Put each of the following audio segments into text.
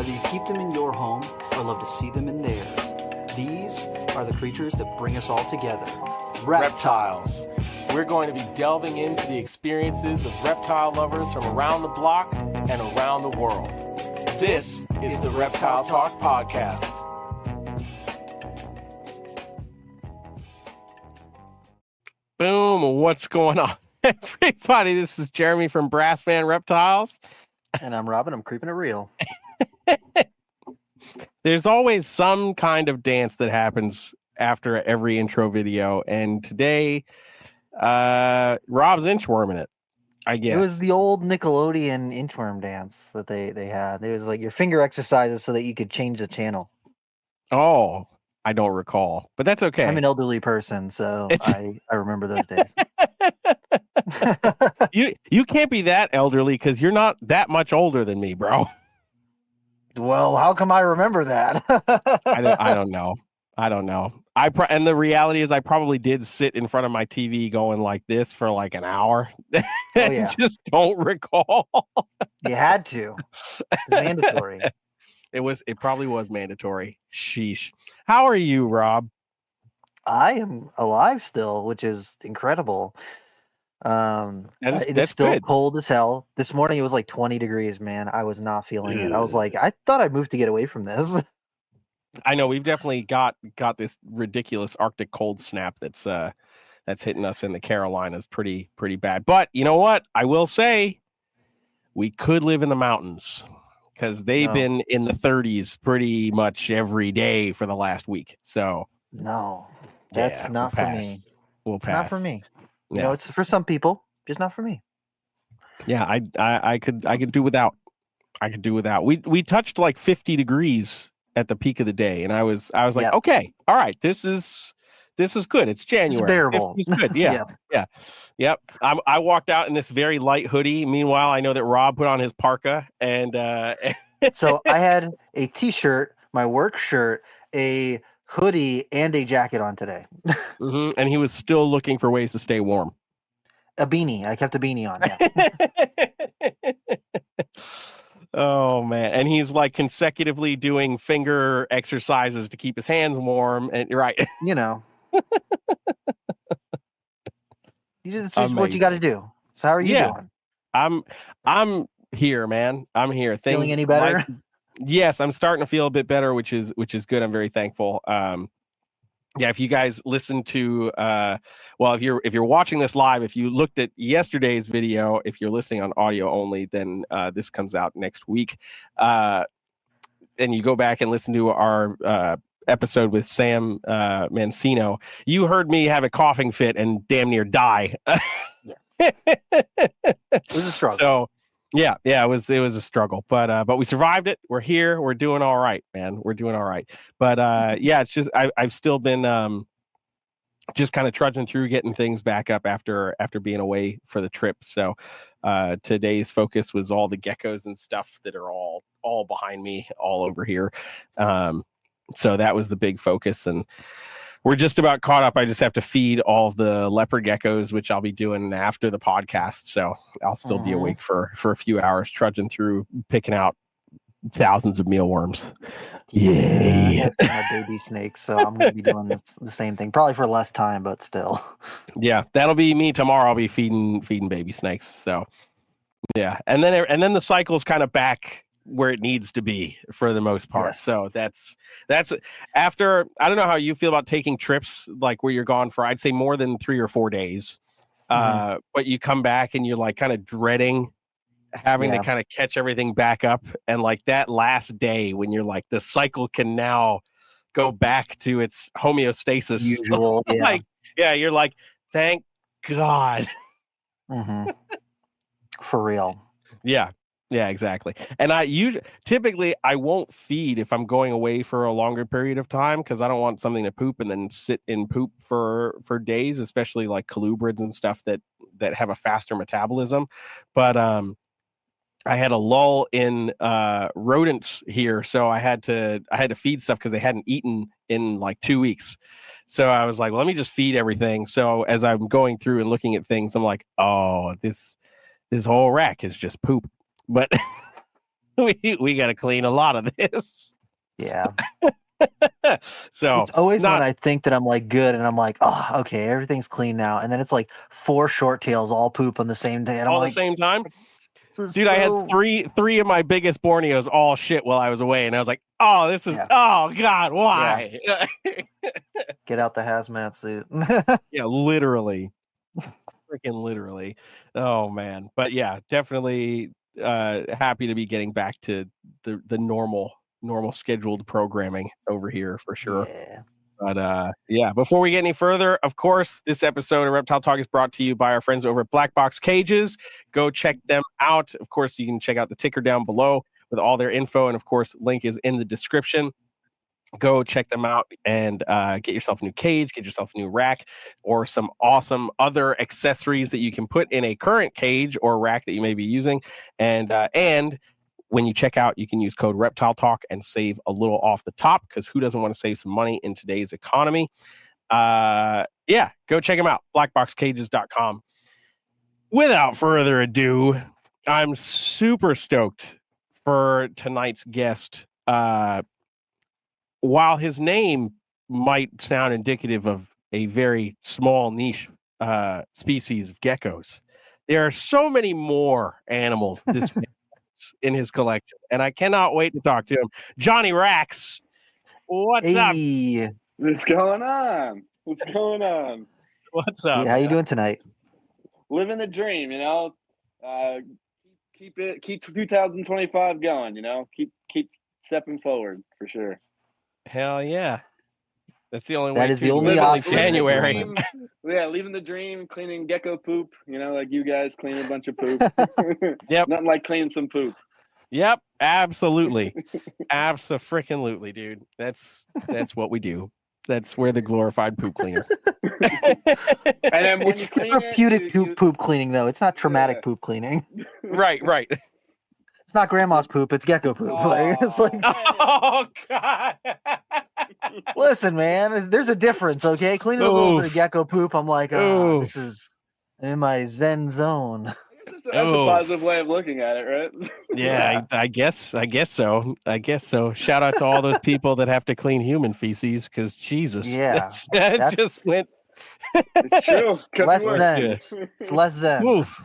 Whether you keep them in your home or love to see them in theirs, these are the creatures that bring us all together. Reptiles. We're going to be delving into the experiences of reptile lovers from around the block and around the world. This is the Reptile Talk Podcast. Boom, what's going on, everybody? This is Jeremy from Brassman Reptiles. And I'm Robin, I'm keeping it real. There's always some kind of dance that happens after every intro video, and today Rob's inchworming it, I guess. It was the old Nickelodeon inchworm dance that they had. It was like your finger exercises so that you could change the channel. Oh, I don't recall, but that's okay. I'm an elderly person, so I remember those days. You can't be that elderly because you're not that much older than me, bro. Well, how come I remember that? I don't know. And the reality is I probably did sit in front of my TV going like this for like an hour. Yeah. Just don't recall. You had to. It's mandatory. It probably was mandatory. Sheesh. How are you, Rob? I am alive still, which is incredible. It is still good. Cold as hell. This morning it was like 20 degrees, man. I was not feeling it. I was like, I thought I moved to get away from this. I know we've definitely got this ridiculous Arctic cold snap that's hitting us in the Carolinas pretty bad. But you know what? I will say we could live in the mountains because they've been in the 30s pretty much every day for the last week. So no, that's not for me. We'll it's pass. Not for me. Yeah. You know, it's for some people, just not for me. Yeah, I could do without. I could do without. We touched like 50 degrees at the peak of the day, and I was like, okay, all right, this is good. It's January. It's bearable. It's good. Yeah. Yep. I walked out in this very light hoodie. Meanwhile, I know that Rob put on his parka, and so I had a t-shirt, my work shirt, a hoodie, and a jacket on today. Mm-hmm. And he was still looking for ways to stay warm. A beanie. I kept a beanie on. Yeah. Oh man. And he's like consecutively doing finger exercises to keep his hands warm. And right. You know. It's just what you got to do. So how are you doing? I'm here, man. I'm here. Feeling any better? Yes, I'm starting to feel a bit better, which is good. I'm very thankful. Yeah, if you guys listen to if you're watching this live, if you looked at yesterday's video, if you're listening on audio only, then this comes out next week. And you go back and listen to our episode with Sam Mancino, you heard me have a coughing fit and damn near die. It was a struggle. So yeah, it was a struggle, but we survived it. We're here. We're doing all right, man. We're doing all right. But yeah, it's just I've still been just kind of trudging through, getting things back up after being away for the trip. So today's focus was all the geckos and stuff that are all behind me, all over here. So that was the big focus, and we're just about caught up. I just have to feed all of the leopard geckos, which I'll be doing after the podcast. So I'll still be awake for a few hours, trudging through, picking out thousands of mealworms. Yay! My baby snakes, so I'm going to be doing the same thing, probably for less time, but still. Yeah, that'll be me tomorrow. I'll be feeding baby snakes. So yeah, and then the cycle's kind of back where it needs to be for the most part. Yes. So that's after, I don't know how you feel about taking trips like where you're gone for, I'd say more than 3 or 4 days. But you come back and you're like kind of dreading having to kind of catch everything back up. And like that last day when you're like, the cycle can now go back to its homeostasis. Usual. Yeah. Like, yeah, you're like, thank God. For real. Yeah, exactly. And typically I won't feed if I'm going away for a longer period of time because I don't want something to poop and then sit in poop for days, especially like colubrids and stuff that have a faster metabolism. But I had a lull in rodents here, so I had to feed stuff because they hadn't eaten in like 2 weeks. So I was like, well, let me just feed everything. So as I'm going through and looking at things, I'm like, oh, this whole rack is just poop. But we got to clean a lot of this. Yeah. So It's always when not I think that I'm like good and I'm like, oh, okay, everything's clean now. And then it's like 4 short tails all poop on the same day. And I'm all the like, same time. this is Dude, I had so, three of my biggest Borneos all shit while I was away, and I was like, oh, this is yeah, oh god, yeah, why? get out the hazmat suit. Yeah, literally. Freaking literally. Oh man. But yeah, definitely happy to be getting back to the normal scheduled programming over here for sure. Yeah. But yeah, before we get any further, of course, this episode of Reptile Talk is brought to you by our friends over at Black Box Cages. Go check them out. Of course, you can check out the ticker down below with all their info, and of course, link is in the description. Go check them out and get yourself a new cage, get yourself a new rack, or some awesome other accessories that you can put in a current cage or rack that you may be using. And when you check out, you can use code Reptile Talk and save a little off the top, because who doesn't want to save some money in today's economy? Yeah, go check them out. Blackboxcages.com. Without further ado, I'm super stoked for tonight's guest. While his name might sound indicative of a very small niche species of geckos, there are so many more animals this in his collection, and I cannot wait to talk to him. Johnny Rhacs, what's up? Hey, What's going on? What's going on? What's up, yeah, how you man? doing tonight? Living the dream, you know. Keep 2025 going, you know. Keep stepping forward for sure. Hell yeah. That's the only That way is the to. only It's only option at the January. moment. Yeah, living the dream, cleaning gecko poop, you know, like you guys clean a bunch of poop. Yep. Nothing like cleaning some poop. Yep, absolutely. Abso-freaking-lutely, dude. That's what we do. That's where the glorified poop cleaner. And then when It's you clean it, therapeutic poop cleaning, though. It's not traumatic Yeah. poop cleaning. Right. It's not grandma's poop. It's gecko poop. Like, it's like, Oh God. listen, man, there's a difference, okay? Cleaning a little bit of Oof. gecko poop, I'm like, Oof. this is in my zen zone. That's a positive way of looking at it, right? Yeah, I guess so. Shout out to all those people that have to clean human feces, because Jesus, Yeah, that that's just went It's true. Could less be worse. zen. Yes. It's less zen. Oof.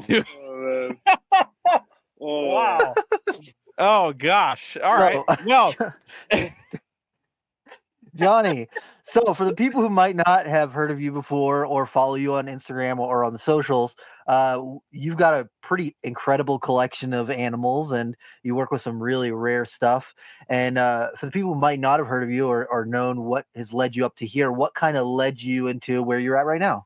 Oh, man. Oh. Wow. Oh gosh. All right. So, Well, Johnny, so for the people who might not have heard of you before or follow you on Instagram or on the socials, you've got a pretty incredible collection of animals and you work with some really rare stuff. And for the people who might not have heard of you or known what has led you up to here, what kind of led you into where you're at right now?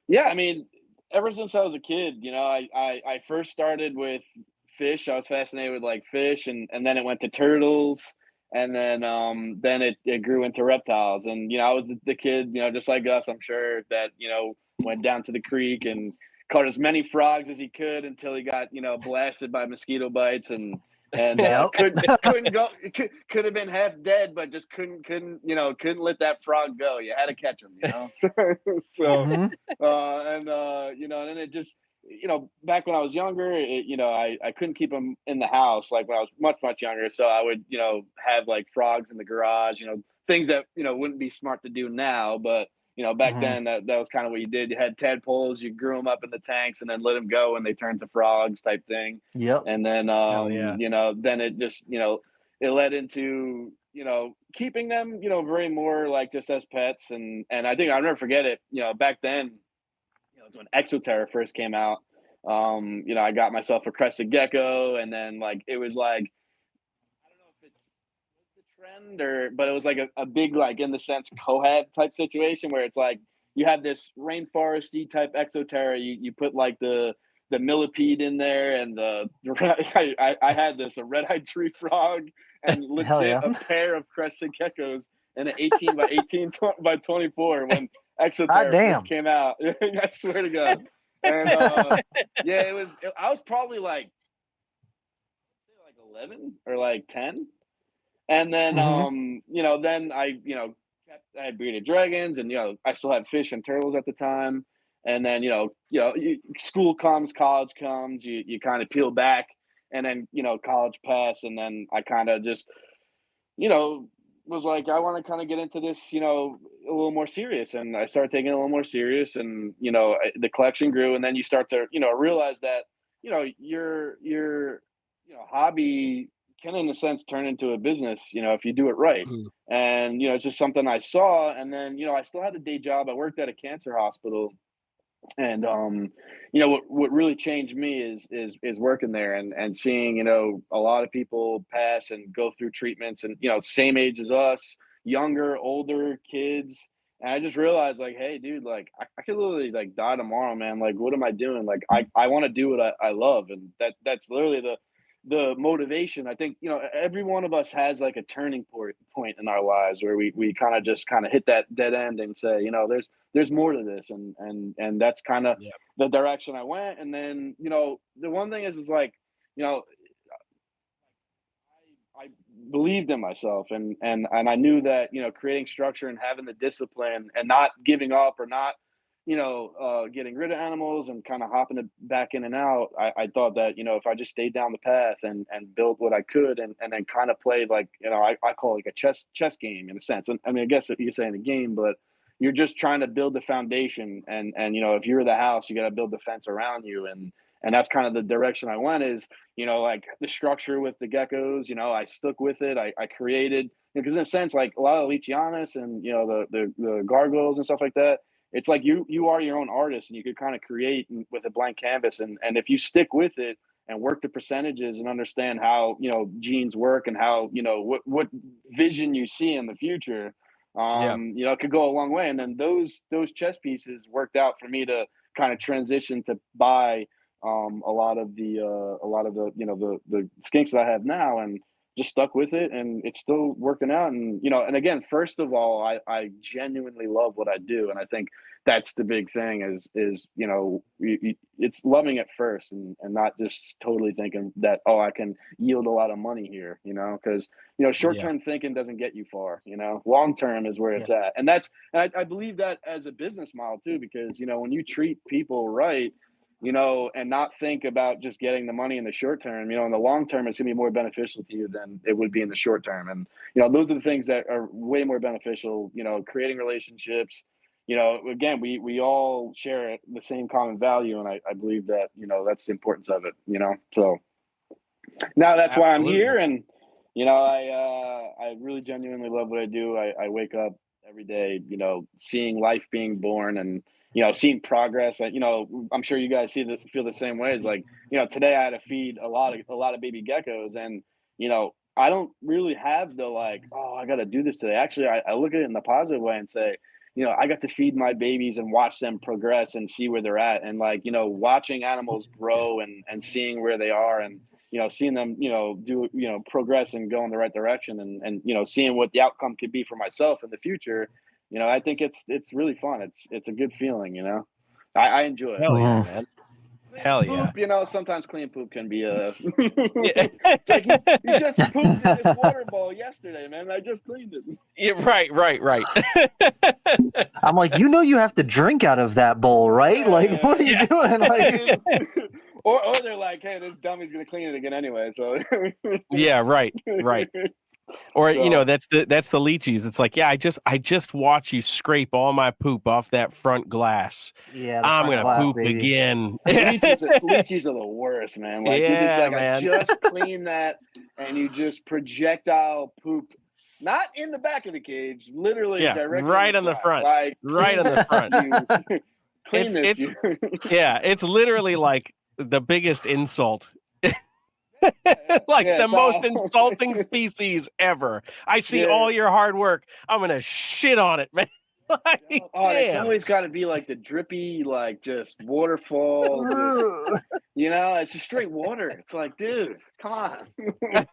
Yeah, I mean, ever since I was a kid, you know, I first started with fish. I was fascinated with like fish, and then it went to turtles, and then it grew into reptiles. And you know, I was the kid, you know, just like us, I'm sure, that you know went down to the creek and caught as many frogs as he could until he got you know blasted by mosquito bites and Yep. couldn't go. Could have been half dead, but just couldn't let that frog go. You had to catch him, you know. So Mhm. you know, and then it just, you know, back when I was younger, you know, I couldn't keep them in the house like when I was much younger. So I would, you know, have like frogs in the garage, you know, things that you know wouldn't be smart to do now, but you know, back Mhm. then that was kind of what you did. You had tadpoles, you grew them up in the tanks, and then let them go, and they turned to frogs type thing. Yep. And then, hell yeah. you know, then it just, you know, it led into you know keeping them, you know, very more like just as pets. And I think I'll never forget it. You know, back then, you know, when Exoterra first came out, you know, I got myself a crested gecko, and then like it was like I don't know if it was the trend but it was like a big like in the sense cohab type situation where it's like you have this rainforesty type Exoterra, you put like the millipede in there and I had this a red-eyed tree frog and Hell legit yeah. a pair of crested geckos and an 18 by 18 by 24 when God Exoterra first damn. came out. I swear to God. And yeah, I was probably like 11 or like 10. And then Mhm. you know, then I, you know, I had bearded dragons, and you know, I still had fish and turtles at the time. And then school comes, college comes, you kind of peel back, and then college passed, and then I kind of just was like, I want to kind of get into this, a little more serious. And I started taking it a little more serious, and, the collection grew. And then you start to, realize that, your hobby can, in a sense, turn into a business, if you do it right. Mhm. And, it's just something I saw. And then, I still had a day job. I worked at a cancer hospital, and what really changed me is working there, and seeing a lot of people pass and go through treatments, and same age as us, younger, older kids. And I just realized, like, hey dude, like I could literally like die tomorrow, man. Like, what am I doing? Like, I want to do what I love. And that's literally the motivation. I think every one of us has like a turning point in our lives where we kind of hit that dead end and say, there's more to this. And that's kind of Yeah. the direction I went. And then the one thing is like, you know I believed in myself, and I knew that creating structure and having the discipline and not giving up, or not getting rid of animals and kind of hopping it back in and out. I thought that if I just stayed down the path and built what I could, and then kind of played like I call it like a chess game in a sense. And I mean, I guess you could say in a game, but you're just trying to build the foundation. And if you're the house, you got to build the fence around you. And that's kind of the direction I went, is like the structure with the geckos. I stuck with it. I created, because in a sense, like a lot of Leachianus and the gargoyles and stuff like that, it's like you are your own artist, and you could kind of create with a blank canvas. And if you stick with it and work the percentages and understand how genes work, and how what vision you see in the future, Yeah. it could go a long way. And then those chess pieces worked out for me to kind of transition to buy a lot of the the skinks that I have now, and just stuck with it, and it's still working out. And and again, first of all, I genuinely love what I do, and I think that's the big thing, is it's loving it first, and not just totally thinking that, oh, I can yield a lot of money here, because short Yeah. term thinking doesn't get you far. Long term is where Yeah. it's at. And I believe that as a business model too, because when you treat people right, and not think about just getting the money in the short term, in the long term, it's going to be more beneficial to you than it would be in the short term. And, those are the things that are way more beneficial, creating relationships. Again, we all share the same common value. And I believe that, that's the importance of it, so now that's why I'm Absolutely. here. And, I really genuinely love what I do. I wake up every day, seeing life being born, and, seeing progress. I'm sure you guys feel the same way. It's like, today I had to feed a lot of baby geckos, and, I don't really have the like, oh, I got to do this today. Actually, I look at it in the positive way and say, I got to feed my babies and watch them progress and see where they're at. And like, watching animals grow, and seeing where they are, and seeing them, do, progress and go in the right direction, and seeing what the outcome could be for myself in the future. I think it's really fun. It's a good feeling. I enjoy it. Hell yeah, Mhm. man. Cleaning Hell poop, yeah. sometimes clean poop can be a. Yeah. It's like you just pooped in this water bowl yesterday, man. I just cleaned it. Yeah, right. I'm like, you have to drink out of that bowl, right? Like, what are you Yeah. doing? Like, Or they're like, hey, this dummy's gonna clean it again anyway. So. Yeah, right. Or So. that's the leeches. It's like, yeah, I just watch you scrape all my poop off that front glass. yeah, the I'm front gonna glass, Oh. poop baby. again. Leeches are the worst, man. Like you're just Yeah, like, I man. just cleaned that, and you just projectile poop, not in the back of the cage, literally Yeah, directly in the right on the front. front. Like Right clean on the this, front. you clean It's this, it's you. yeah, it's literally like the biggest insult. Like Yeah, the it's most all. insulting species ever. I see Yeah. all your hard work. I'm gonna shit on it, man. Like, Oh, and it's damn. always got to be like the drippy, like just waterfall, just Ugh. it's just straight water. It's like, dude, come on.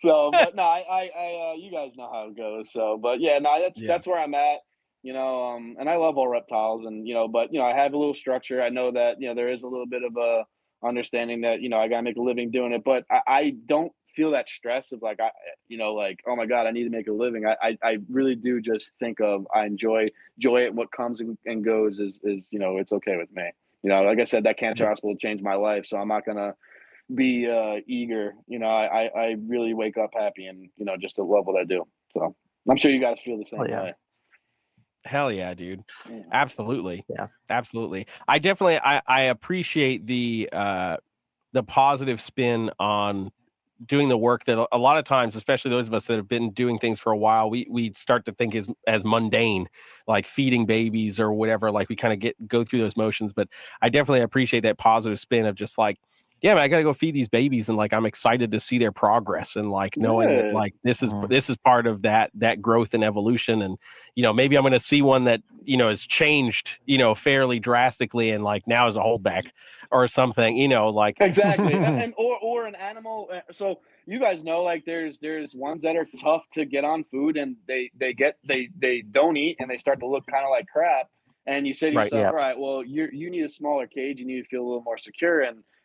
So, but no, you guys know how it goes. So, but yeah, no, that's Yeah. that's where I'm at. And I love all reptiles, and but I have a little structure. I know that there is a little bit of a understanding that I gotta make a living doing it, but I don't feel that stress of like like, oh my god, I need to make a living. I really do just think of I enjoy it. What comes and goes is it's okay with me. Like I said, that cancer Yeah. hospital changed my life, so I'm not gonna eager. I really wake up happy and just to love what I do. So I'm sure you guys feel the Oh same yeah. way. Hell yeah, dude. Yeah. Absolutely. Yeah. Absolutely. I appreciate the positive spin on doing the work that a lot of times, especially those of us that have been doing things for a while, we start to think as mundane, like feeding babies or whatever. Like we kind of go through those motions. But I definitely appreciate that positive spin of just like, yeah, man, I gotta go feed these babies, and like I'm excited to see their progress, and like knowing that Yeah. like this is Mhm. this is part of that growth and evolution. And maybe I'm gonna see one that has changed fairly drastically, and like now is a holdback or something, like Exactly. And or an animal. So you guys know, like there's ones that are tough to get on food, and they don't eat, and they start to look kind of like crap. And you say to right. yourself, Yeah. all right, well, you need a smaller cage. You need to feel a little more secure,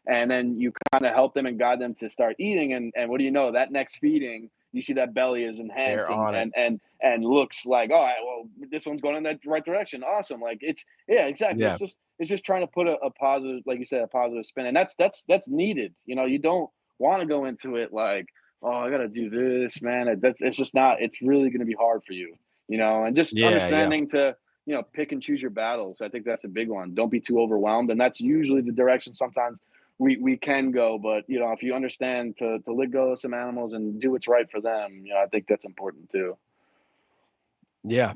and then you kind of help them and guide them to start eating. And what do you know? That next feeding, you see that belly is They're enhancing on it. and looks like, all right, well, this one's going in that right direction. Awesome. Like yeah, exactly. Yeah. It's just trying to put a positive, like you said, a positive spin, and that's needed. You don't want to go into it like, oh, I got to do this, man. It's just not. It's really going to be hard for you, and just Yeah. Yeah. understanding to pick and choose your battles. I think that's a big one. Don't be too overwhelmed, and that's usually the direction sometimes we can go. But if you understand to let go of some animals and do what's right for them, I think that's important too. Yeah.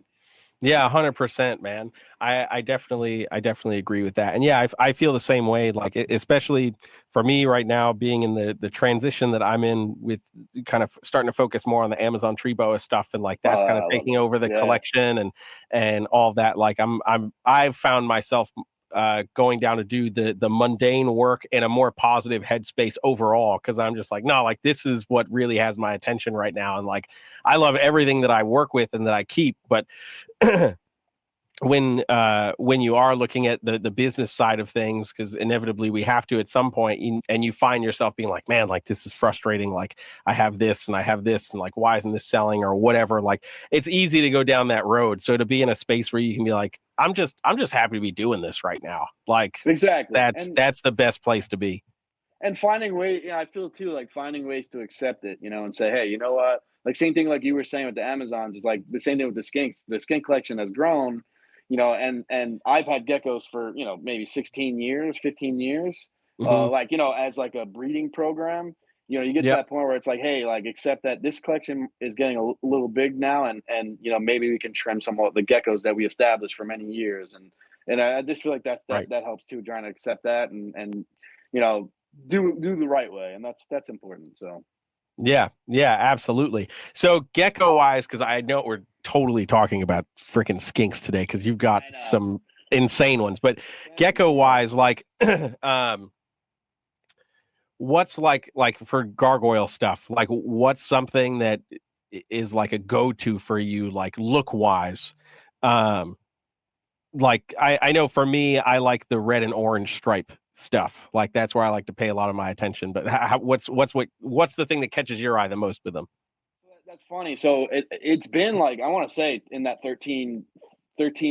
Yeah, 100%, man. I definitely agree with that. And yeah, I feel the same way. Like, especially for me right now, being in the transition that I'm in with kind of starting to focus more on the Amazon tree boa stuff, and like that's kind of I love taking it. over the Yeah. collection and all that. Like, I've found myself going down to do the mundane work in a more positive headspace overall, because I'm just like, no, like this is what really has my attention right now. And like I love everything that I work with and that I keep, but when you are looking at the business side of things, because inevitably we have to at some point, and you find yourself being like, man, like this is frustrating, like I have this and I have this, and like why isn't this selling or whatever. Like it's easy to go down that road. So to be in a space where you can be like, I'm just happy to be doing this right now, like Exactly. that's the best place to be. And finding ways, I feel too, like finding ways to accept it, and say, hey, you know what? Like same thing like you were saying with the Amazons is like the same thing with the skinks. The skink collection has grown, and I've had geckos for, maybe 16 years, 15 years. Hmm. Like, as like a breeding program, you get to Yep. that point where it's like, hey, like accept that this collection is getting a little big now, and maybe we can trim some of the geckos that we established for many years. And I just feel like Right. that helps too, trying to accept that and you know do the right way, and that's important. So Yeah, yeah, absolutely. So gecko wise, because I know we're totally talking about freaking skinks today, because you've got I know. some insane ones, but Thank gecko you. wise, like um what's like for gargoyle stuff, like what's something that is like a go-to for you, like look wise? Um like I know for me, I like the red and orange stripe stuff. Like that's where I like to pay a lot of my attention. But what's the thing that catches your eye the most with them? That's funny. So it's been like, I want to say in that 13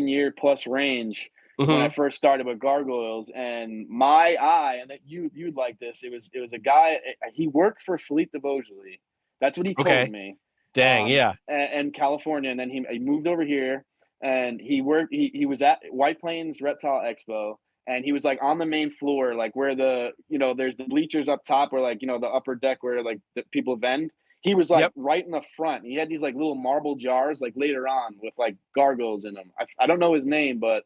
year plus range when I Hmm. first started with gargoyles, and my eye, and that you'd like this. It was a guy. He worked for Philippe de. That's what he told Okay. me. Dang. Yeah. And California, and then he moved over here, and he worked. He was at White Plains Reptile Expo, and he was like on the main floor, like where there's the bleachers up top, where like the upper deck where like the people vend. He was like Yep. right in the front. He had these like little marble jars like later on with like gargoyles in them. I don't know his name, but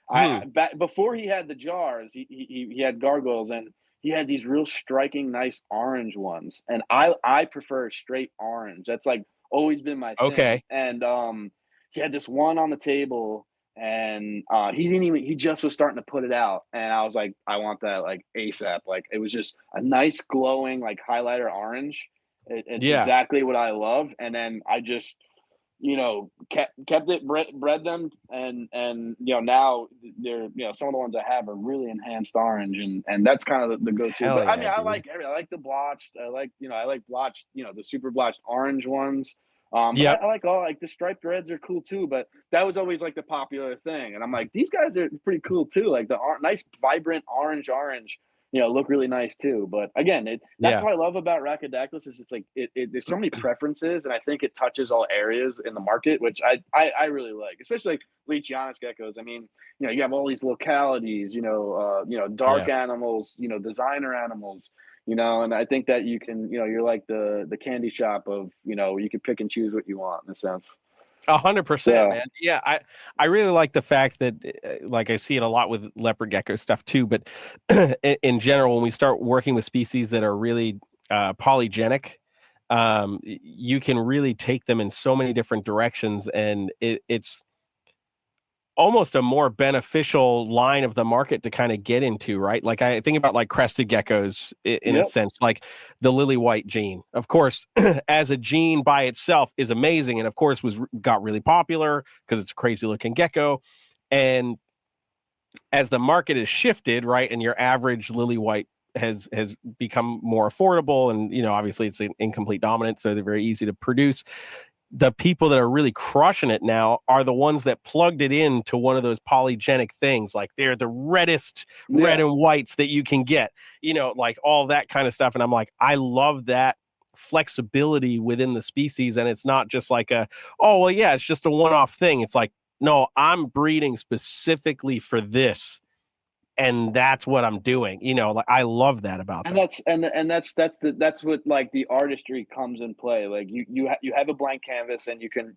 Hmm. back before he had the jars, he had gargoyles, and he had these real striking, nice orange ones. And I prefer straight orange. That's like always been my thing. Okay. And he had this one on the table, and he just was starting to put it out, and I was like, I want that like ASAP. Like it was just a nice glowing like highlighter orange. It's Yeah. exactly what I love. And then I just kept it, bred them, and now they're, some of the ones I have are really enhanced orange, and that's kind of the go-to. Hell But I mean, yeah, I dude. like I like the blotched. I like blotched, the super blotched orange ones. But Yep. I like all like the striped reds are cool too. But that was always like the popular thing, and I'm like, these guys are pretty cool too. Like the nice vibrant orange. look really nice too. But again, that's Yeah. what I love about Rhacodactylus is it's like there's so many preferences, and I think it touches all areas in the market, which I really like, especially like Leachianus geckos. I mean, you have all these localities, dark Yeah. animals, designer animals, and I think that you can, you're like the candy shop of, you can pick and choose what you want in a sense. 100%, So man. Yeah, I really like the fact that, like, I see it a lot with leopard gecko stuff too. But in general, when we start working with species that are really polygenic, you can really take them in so many different directions, and it's almost a more beneficial line of the market to kind of get into, right? Like I think about like crested geckos in a yep, sense, like the lily white gene. Of course, as a gene by itself is amazing, and of course got really popular because it's a crazy looking gecko. And as the market has shifted, right, and your average lily white has become more affordable, and obviously it's an incomplete dominant, so they're very easy to produce. The people that are really crushing it now are the ones that plugged it into one of those polygenic things. Like they're the reddest red yeah. and whites that you can get, like all that kind of stuff. And I'm like, I love that flexibility within the species. And it's not just like oh, well, yeah, it's just a one-off thing. It's like, no, I'm breeding specifically for this. And that's what I'm doing. Like I love that about And them. that's what like the artistry comes in play. Like you have a blank canvas, and you can,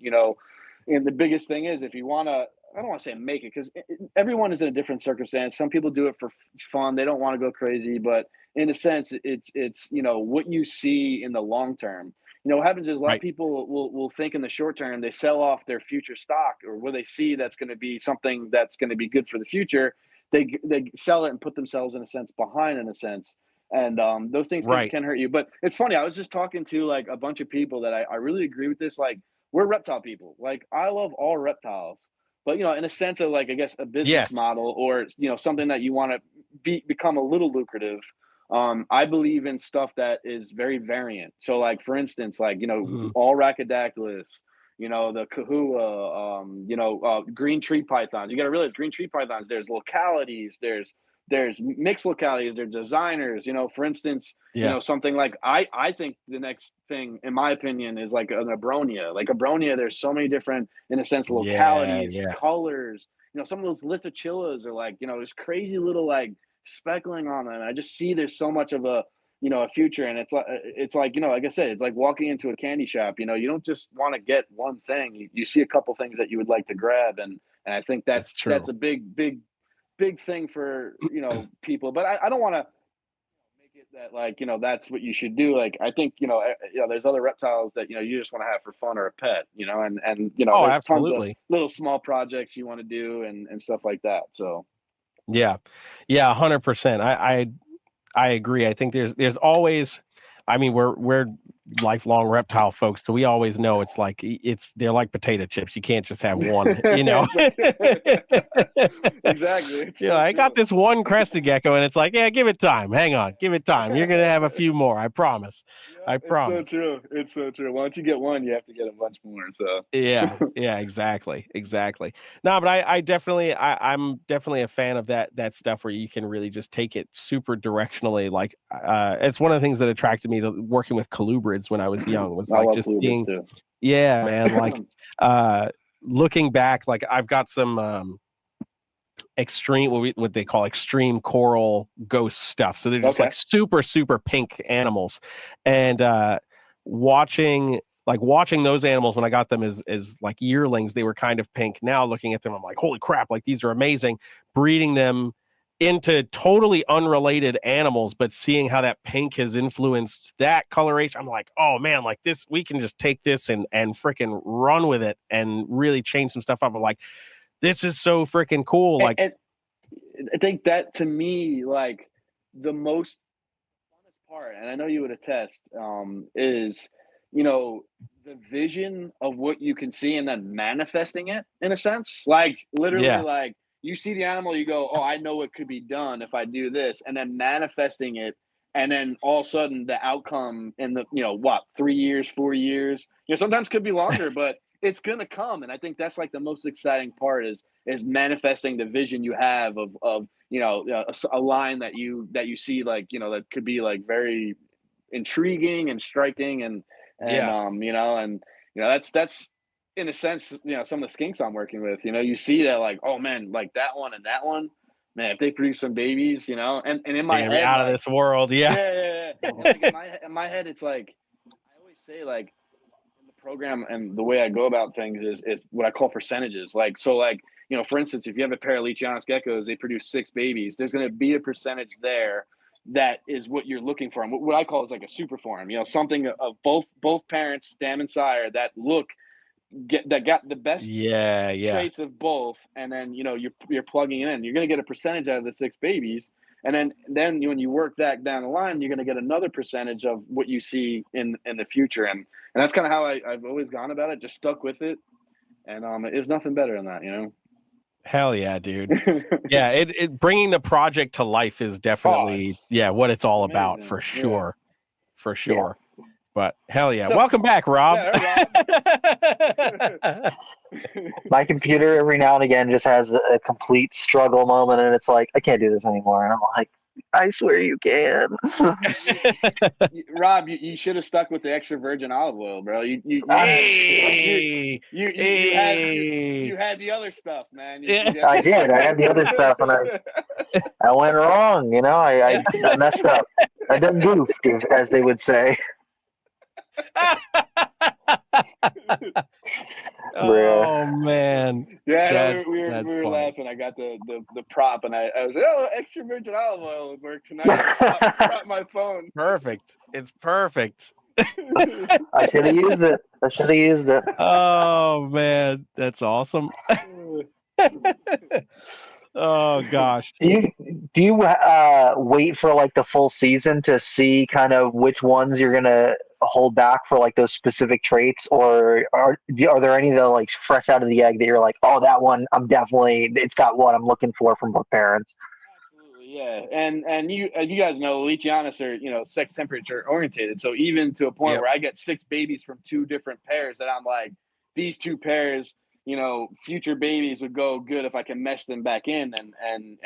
and the biggest thing is if you want to, I don't want to say make it, because everyone is in a different circumstance. Some people do it for fun; they don't want to go crazy. But in a sense, it's what you see in the long term. What happens is a lot of Right. people will think in the short term, they sell off their future stock or what they see that's going to be something that's going to be good for the future. They sell it and put themselves in a sense behind, in a sense, and those things can, Right. can hurt you. But it's funny, I was just talking to like a bunch of people that I really agree with this. Like, we're reptile people. Like, I love all reptiles, but in a sense of like, I guess, a business Yes. model, or something that you want to become a little lucrative. I believe in stuff that is very variant. So like, for instance, like, Mhm. all Rhacodactylus, the kahua, green tree pythons. You got to realize green tree pythons, there's localities, there's mixed localities, there's designers. For instance, Yeah. something like, I think the next thing, in my opinion, is like an abronia. Like abronia, there's so many different, in a sense, Yeah. localities, Yeah. colors. Some of those lithochillas are like, there's crazy little like speckling on them. And I just see there's so much of a future, and it's like, like I said, it's like walking into a candy shop. You don't just want to get one thing. You see a couple things that you would like to grab, and I think That's that's true. a big thing for people. But I don't want to make it that, like, that's what you should do. Like, I think, there's other reptiles that you just want to have for fun or a pet, and Oh, there's tons of absolutely. little small projects you want to do, and stuff like that. So Yeah. Yeah, 100%. I agree. I think there's always, I mean, we're lifelong reptile folks, so we always know it's like they're like potato chips. You can't just have one, it's like, exactly, it's so I got true. this one crested gecko, and it's like, yeah, give it time. Hang on, give it time. You're gonna have a few more. I promise. Yeah, I it's so promise. true. It's so true. Once you get one, you have to get a bunch more. Yeah, So yeah, exactly, exactly. No, but I definitely, I'm definitely a fan of that stuff where you can really just take it super directionally. Like, it's one of the things that attracted me to working with colubrids when I was young was I like love just bluebirds seeing, too. yeah, man, like, uh, looking back, like I've got some extreme what they call extreme coral ghost stuff. So they're just Okay. like super super pink animals, and watching those animals when I got them as like yearlings, they were kind of pink. Now looking at them, I'm like, holy crap! Like these are amazing. Breeding them into totally unrelated animals, but seeing how that pink has influenced that coloration, I'm like, oh man, like this, we can just take this and freaking run with it and really change some stuff up. I'm like, this is so freaking cool. Like, And I think that, to me, like, the most funnest part, and I know you would attest, is the vision of what you can see, and then manifesting it in a sense. Like, literally, yeah. like, you see the animal, you go, "Oh, I know what could be done if I do this," and then manifesting it, and then all of a sudden the outcome in the, what, 3 years, 4 years, sometimes could be longer, but it's gonna come. And I think that's like the most exciting part is manifesting the vision you have of a line that you see, like, that could be like very intriguing and striking, and Yeah. that's in a sense, some of the skinks I'm working with, you see that, like, oh man, like that one and that one, man, if they produce some babies, and in They're my gonna be head, out of like, this world. Yeah. yeah. And like in my head, it's like I always say, like, in the program and the way I go about things is what I call percentages. Like, so, like, for instance, if you have a pair of Leachianus geckos, they produce 6 babies. There's going to be a percentage there that is what you're looking for, and what I call is like a super form. Something of both parents, dam and sire, that got the best Yeah. traits of both, and then you're plugging it in. You're going to get a percentage out of the 6 babies, and then when you work that down the line, you're going to get another percentage of what you see in the future, and that's kind of how I've always gone about it. Just stuck with it, and there's nothing better than that. Hell yeah, dude. Yeah, it bringing the project to life is definitely what it's all about, amazing. for sure. For Yeah. sure. But hell yeah. So- Welcome back, Rob. Yeah, Rob. My computer every now and again just has a complete struggle moment, and it's like, I can't do this anymore. And I'm like, I swear you can. Rob, you should have stuck with the extra virgin olive oil, bro. You Hey, had the other stuff, man. I did. I had the other stuff, and I went wrong. I messed up. I done goofed, as they would say. Oh man. Yeah, we were funny. laughing. I got the prop, and I was like, oh, extra virgin olive oil would work tonight. I prop my phone. Perfect. It's perfect. I should have used it. Oh man, that's awesome. Oh gosh. Do you wait for like the full season to see kind of which ones you're gonna hold back for like those specific traits, or are there any that are like fresh out of the egg that you're like, oh, that one it's got what I'm looking for from both parents? Absolutely, yeah. And you guys know, Leachianus are sex temperature orientated, so even to a point where I get 6 babies from 2 different pairs that I'm like, these 2 pairs, future babies would go good if I can mesh them back in, and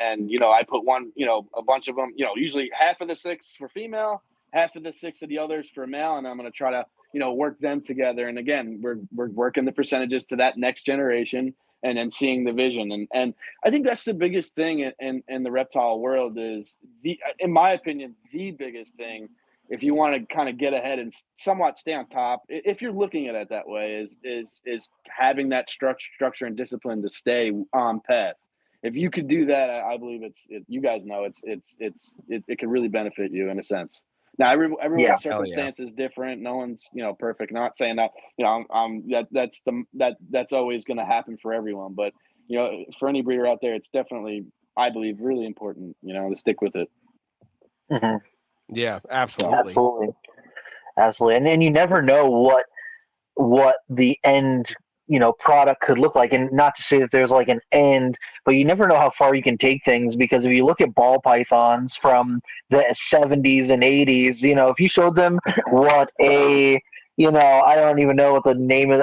I put one, a bunch of them, usually half of the 6 for female, half of the 6 of the others for male, and I'm going to try to work them together. And again, we're working the percentages to that next generation, and then seeing the vision, and I think that's the biggest thing in the reptile world, is in my opinion, the biggest thing, if you want to kind of get ahead and somewhat stay on top, if you're looking at it that way, is having that structure and discipline to stay on path. If you could do that, I believe you guys know it can really benefit you in a sense. Now, everyone's circumstance is different. No one's perfect. Not saying that that's always going to happen for everyone, but for any breeder out there, it's definitely, I believe, really important to stick with it. Mm-hmm. Yeah, absolutely. And then you never know what the end product could look like. And not to say that there's like an end, but you never know how far you can take things, because if you look at ball pythons from the 70s and 80s, if you showed them what I don't even know what the name of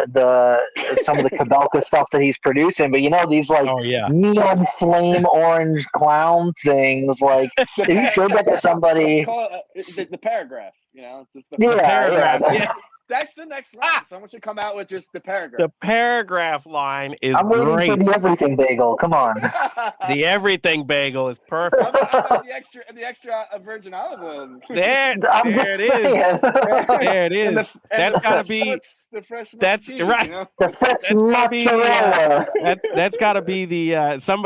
some of the Kabelka stuff that he's producing, but these like neon flame orange clown things, like if you showed that to somebody, the paragraph, the paragraph. That's the next line. Someone should come out with just the paragraph. The paragraph line is I'm waiting great. for the everything bagel. Come on. The everything bagel is perfect. How about the extra virgin olive oil? There it is. There it is. That's gotta be. The fresh. That's cheese, right. The fresh mozzarella. That's got to be the some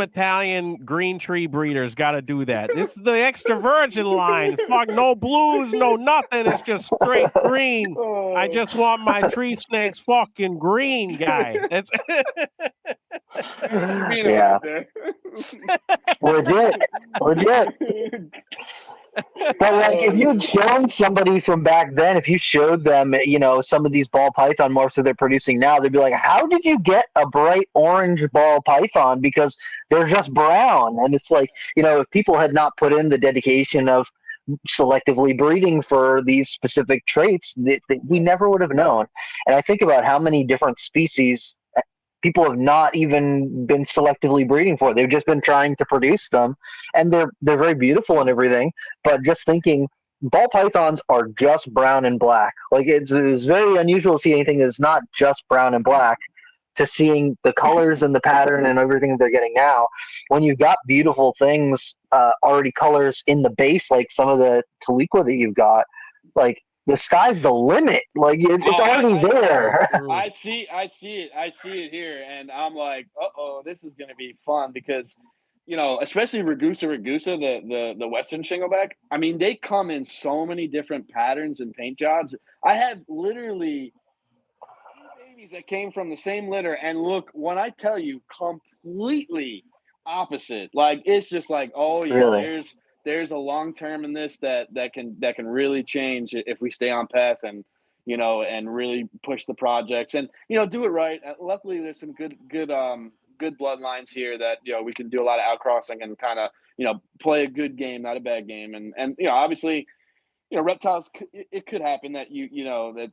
Italian green tree breeders got to do that. This is the extra virgin line. Fuck, no blues, no nothing. It's just straight green. I just want my tree snakes fucking green, guy. That's yeah. Legit. But like, if you had shown somebody from back then, if you showed them, some of these ball python morphs that they're producing now, they'd be like, how did you get a bright orange ball python? Because they're just brown. And it's like, if people had not put in the dedication of selectively breeding for these specific traits, we never would have known. And I think about how many different species people have not even been selectively breeding for. They've just been trying to produce them, and they're very beautiful and everything. But just thinking, ball pythons are just brown and black. Like it's very unusual to see anything that's not just brown and black. To seeing the colors and the pattern and everything that they're getting now, when you've got beautiful things already colors in the base, like some of the Taliqua that you've got, like the sky's the limit. Like it's already there. I see it here, and I'm like, oh, this is gonna be fun because, especially Ragusa, the Western shingleback. I mean, they come in so many different patterns and paint jobs. I have literally two babies that came from the same litter, and look, when I tell you, completely opposite. Like it's just like, oh yeah, Really. there's a long term in this that can really change if we stay on path and really push the projects and do it right. Luckily, there's some good bloodlines here that we can do a lot of outcrossing and kind of play a good game, not a bad game, and obviously reptiles. It could happen that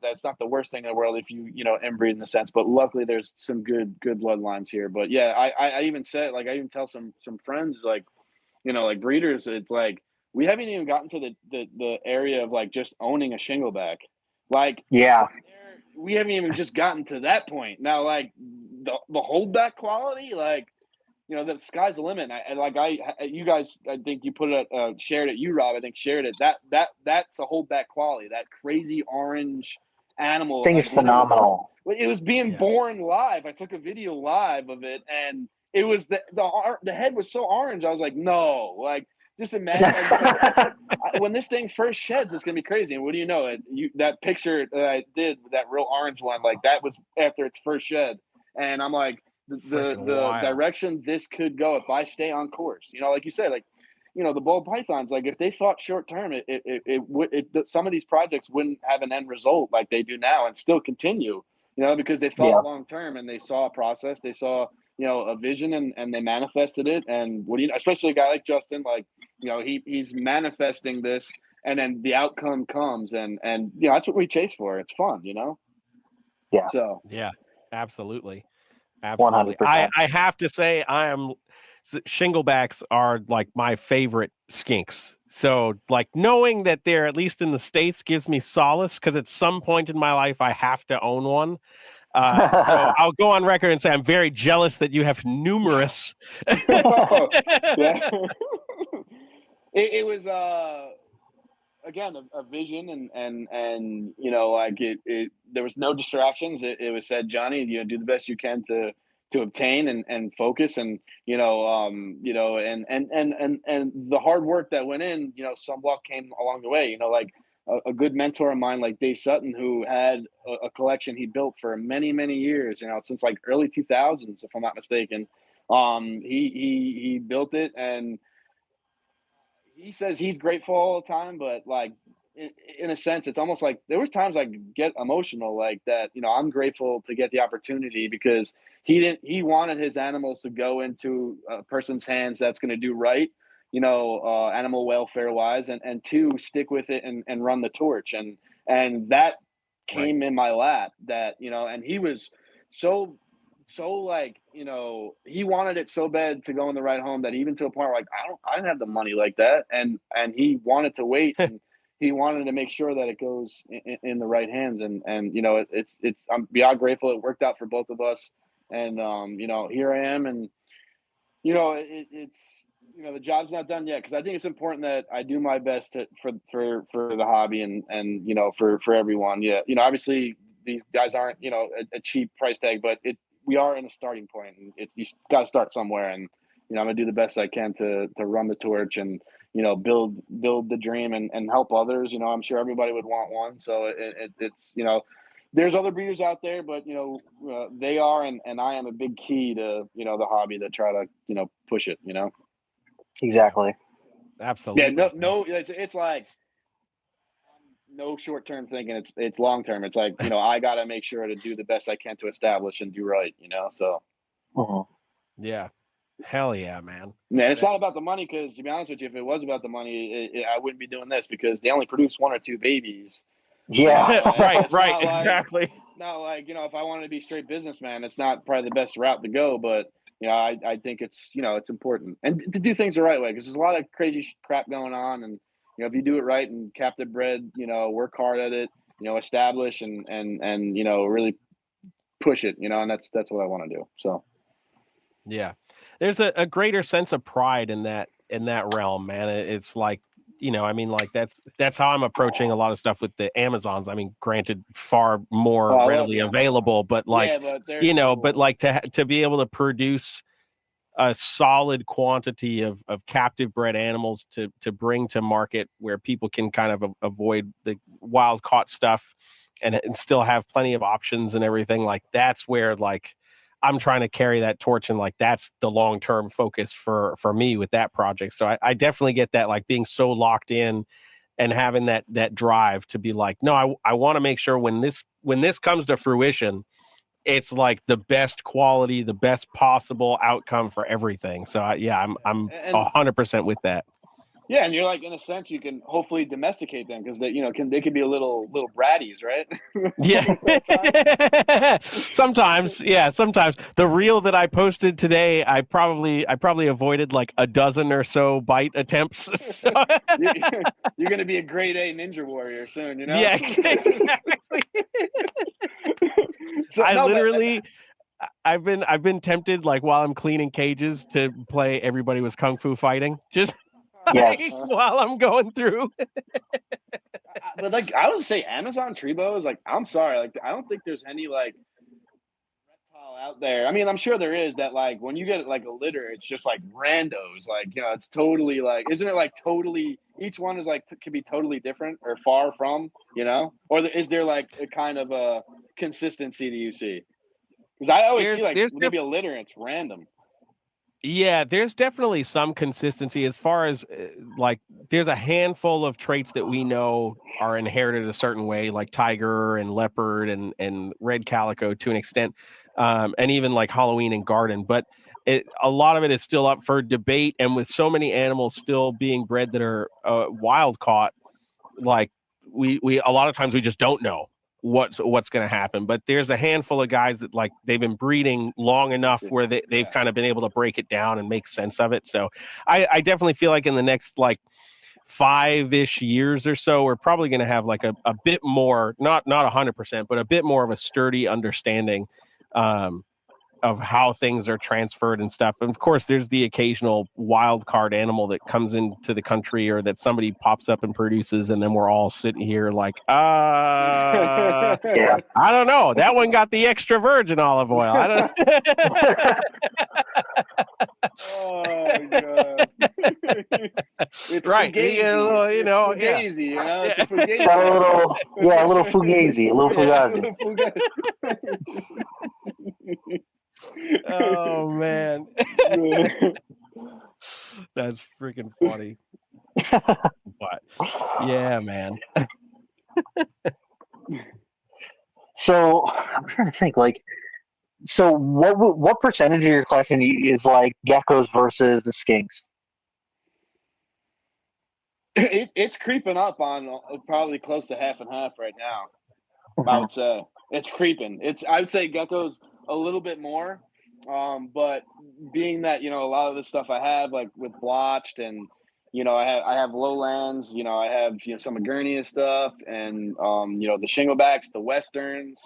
that's not the worst thing in the world if you inbreed in a sense. But luckily, there's some good bloodlines here. But yeah, I even said like I even tell some friends like like breeders. It's like we haven't even gotten to the area of like just owning a shingleback. Like Yeah. we haven't even just gotten to that point. Now, like the holdback quality, like the sky's the limit. You guys, I think you put it, shared it. You, Rob, I think shared it. That's a holdback quality. That crazy orange animal, Thing is like phenomenal. it was being born live. I took a video live of it, and it was the head was so orange. I was like, no, like just imagine when this thing first sheds, it's gonna be crazy. And what do you know? That picture that I did, that real orange one, like that was after its first shed, and I'm like the direction this could go if I stay on course. Like you said, like the ball pythons, like if they thought short term, some of these projects wouldn't have an end result like they do now and still continue. Because they thought Yeah. long term and they saw a process, they saw a vision and they manifested it. And what do you know? Especially a guy like Justin, like he's manifesting this, and then the outcome comes, and that's what we chase for. It's fun. Yeah. So Yeah, absolutely. Absolutely. 100%. I have to say shinglebacks are like my favorite skinks. So like knowing that they're at least in the States gives me solace because at some point in my life I have to own one. So I'll go on record and say I'm very jealous that you have numerous. yeah. It was again a vision and like it there was no distractions. It was said, Johnny, do the best you can to obtain and focus and and the hard work that went in, some luck came along the way. Like a good mentor of mine like Dave Sutton, who had a collection he built for many years, since like early 2000s if I'm not mistaken. He built it, and he says he's grateful all the time, but like in a sense, it's almost like there were times I get emotional like that. I'm grateful to get the opportunity because he wanted his animals to go into a person's hands that's going to do right, animal welfare wise, and two, stick with it and run the torch. And that Right. came in my lap that, and he was so like he wanted it so bad to go in the right home that even to a point where like I didn't have the money like that, and he wanted to wait, and he wanted to make sure that it goes in the right hands, and it's I'm beyond grateful it worked out for both of us, and here I am, and it's the job's not done yet because I think it's important that I do my best for the hobby and for everyone. Yeah, obviously these guys aren't a cheap price tag, but we are in a starting point, and you got to start somewhere. And I'm gonna do the best I can to run the torch and build the dream and help others. I'm sure everybody would want one, so it's there's other breeders out there, but they are, and I am a big key to the hobby to try to push it. Exactly. Yeah, Absolutely. no, it's like no short term thinking. It's long term. It's like I got to make sure to do the best I can to establish and do right. So. Mhm. Yeah. Hell yeah, man. Man, it's not about the money because, to be honest with you, if it was about the money, I wouldn't be doing this because they only produce one or two babies. Yeah. Right, It's right, not like exactly. not like if I wanted to be straight businessman, it's not probably the best route to go. But I think it's it's important and to do things the right way because there's a lot of crazy crap going on, and if you do it right and captive bred, work hard at it, establish and really push it, and that's what I want to do. So Yeah. There's a greater sense of pride in that realm, man. It's like, I mean, like that's how I'm approaching a lot of stuff with the Amazons. I mean, granted, far oh, more I love readily the Amazon. available, but Yeah, like, but they're so but cool. like to be able to produce a solid quantity of captive bred animals to bring to market where people can kind of avoid the wild caught stuff and still have plenty of options and everything. Like that's where like I'm trying to carry that torch, and like that's the long term focus for me with that project. So I definitely get that, like being so locked in and having that drive to be like, no, I want to make sure when this comes to fruition, it's like the best quality, the best possible outcome for everything. So yeah, I'm And 100% with that. yeah, and you're like in a sense you can hopefully domesticate them because they could be a little bratties, right? Yeah. At times. Sometimes, yeah, sometimes. The reel that I posted today, I probably avoided like a dozen or so bite attempts. So, you, you're gonna be a grade A ninja warrior soon, yeah, exactly. So I no, but literally I've been tempted, like while I'm cleaning cages, to play Everybody Was Kung Fu Fighting just like, Yes. while I'm going through. but like I would say Amazon Trebo is like I'm sorry, like I don't think there's any like reptile out there. I mean, I'm sure there is that like when you get like a litter, it's just like randos. Like it's totally like isn't it like totally each one is like could be totally different or far from or is there like a kind of a consistency do you see? Because I always see like There's maybe a litter and it's random. Yeah, there's definitely some consistency as far as like there's a handful of traits that we know are inherited a certain way, like tiger and leopard and red calico to an extent, and even like Halloween and garden. But a lot of it is still up for debate, and with so many animals still being bred that are wild caught, like we a lot of times we just don't know what's going to happen. But there's a handful of guys that like they've been breeding long enough where they've Yeah. kind of been able to break it down and make sense of it. So I definitely feel like in the next like 5-ish years or so, we're probably going to have like a bit more, not 100%, but a bit more of a sturdy understanding um, of how things are transferred and stuff. And of course, there's the occasional wild card animal that comes into the country or that somebody pops up and produces, and then we're all sitting here like, Yeah. I don't know. That one got the extra virgin olive oil. I don't. Oh god. It's Right. fugazi. It's Yeah. fugazi, It's a Yeah. Got fugazi. a little fugazi, a little Yeah, a fugazi. little fugazi. Oh man. That's freaking funny. But yeah, man. So I'm trying to think, like, so what percentage of your collection is like geckos versus the skinks? It's creeping up on probably close to half and half right now. I Mhm. would say it's creeping. I would say geckos a little bit more, but being that a lot of the stuff I have like with blotched and I have lowlands. I have some Agurnia stuff and the shinglebacks, the westerns.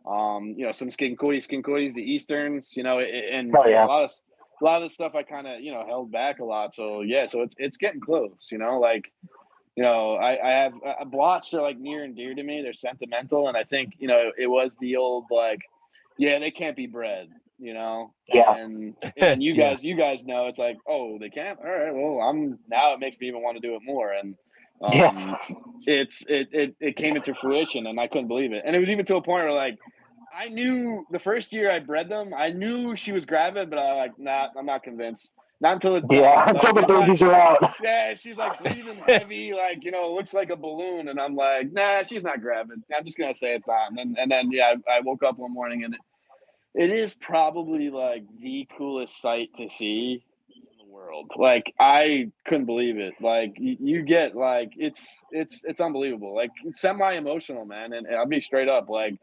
Some skincoides, the easterns. And Oh a yeah, lot of the stuff I kind of held back a lot. So yeah, so it's getting close. Like I have blotched are like near and dear to me. They're sentimental, and I think it was the old like, yeah, they can't be bred, yeah, and Yeah. you guys know it's like, oh, they can't. All right, well, I'm now it makes me even want to do it more, and yeah, um, it came into fruition, and I couldn't believe it, and it was even to a point where like. I knew the first year I bred them, I knew she was gravid, but I like, nah, I'm not convinced. Not until it's yeah. done. Until Like the it's like babies are out. yeah, she's like breathing heavy, like looks like a balloon, and I'm like, nah, she's not gravid. I'm just gonna say it's not. And then yeah, I woke up one morning and it is probably like the coolest sight to see in the world. Like I couldn't believe it. Like you get like it's unbelievable. Like semi emotional, man. And I'll be straight up. Like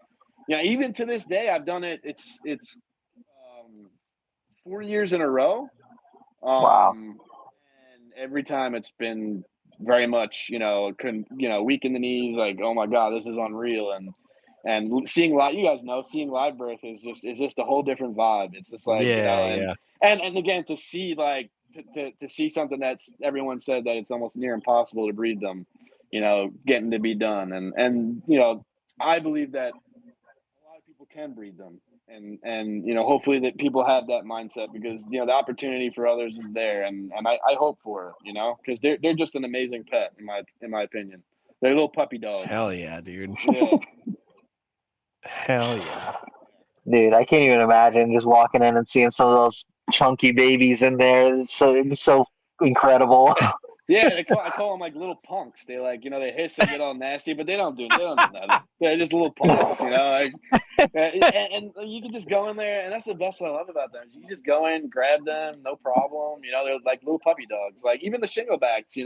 even to this day, I've done it. It's um, 4 years in a row. Wow. And every time it's been very much, couldn't, weak in the knees, like, oh my God, this is unreal. And seeing live, you guys know, seeing live birth is just a whole different vibe. It's just like, Yeah, and, yeah. and again, to see like, to see something that's everyone said that it's almost near impossible to breed them, getting to be done. And, I believe that a lot of people can breed them and hopefully that people have that mindset because the opportunity for others is there and I hope for it because they're just an amazing pet in my opinion. They're little puppy dogs. Hell yeah, dude. Yeah. Hell yeah. Dude, I can't even imagine just walking in and seeing some of those chunky babies in there. It's so incredible. Yeah, I call them like little punks. They like, they hiss and get all nasty, but they don't do nothing. They're just little punks, like, and you can just go in there, and that's the best I love about them. Is you can just go in, grab them, no problem. They're like little puppy dogs. Like even the shinglebacks,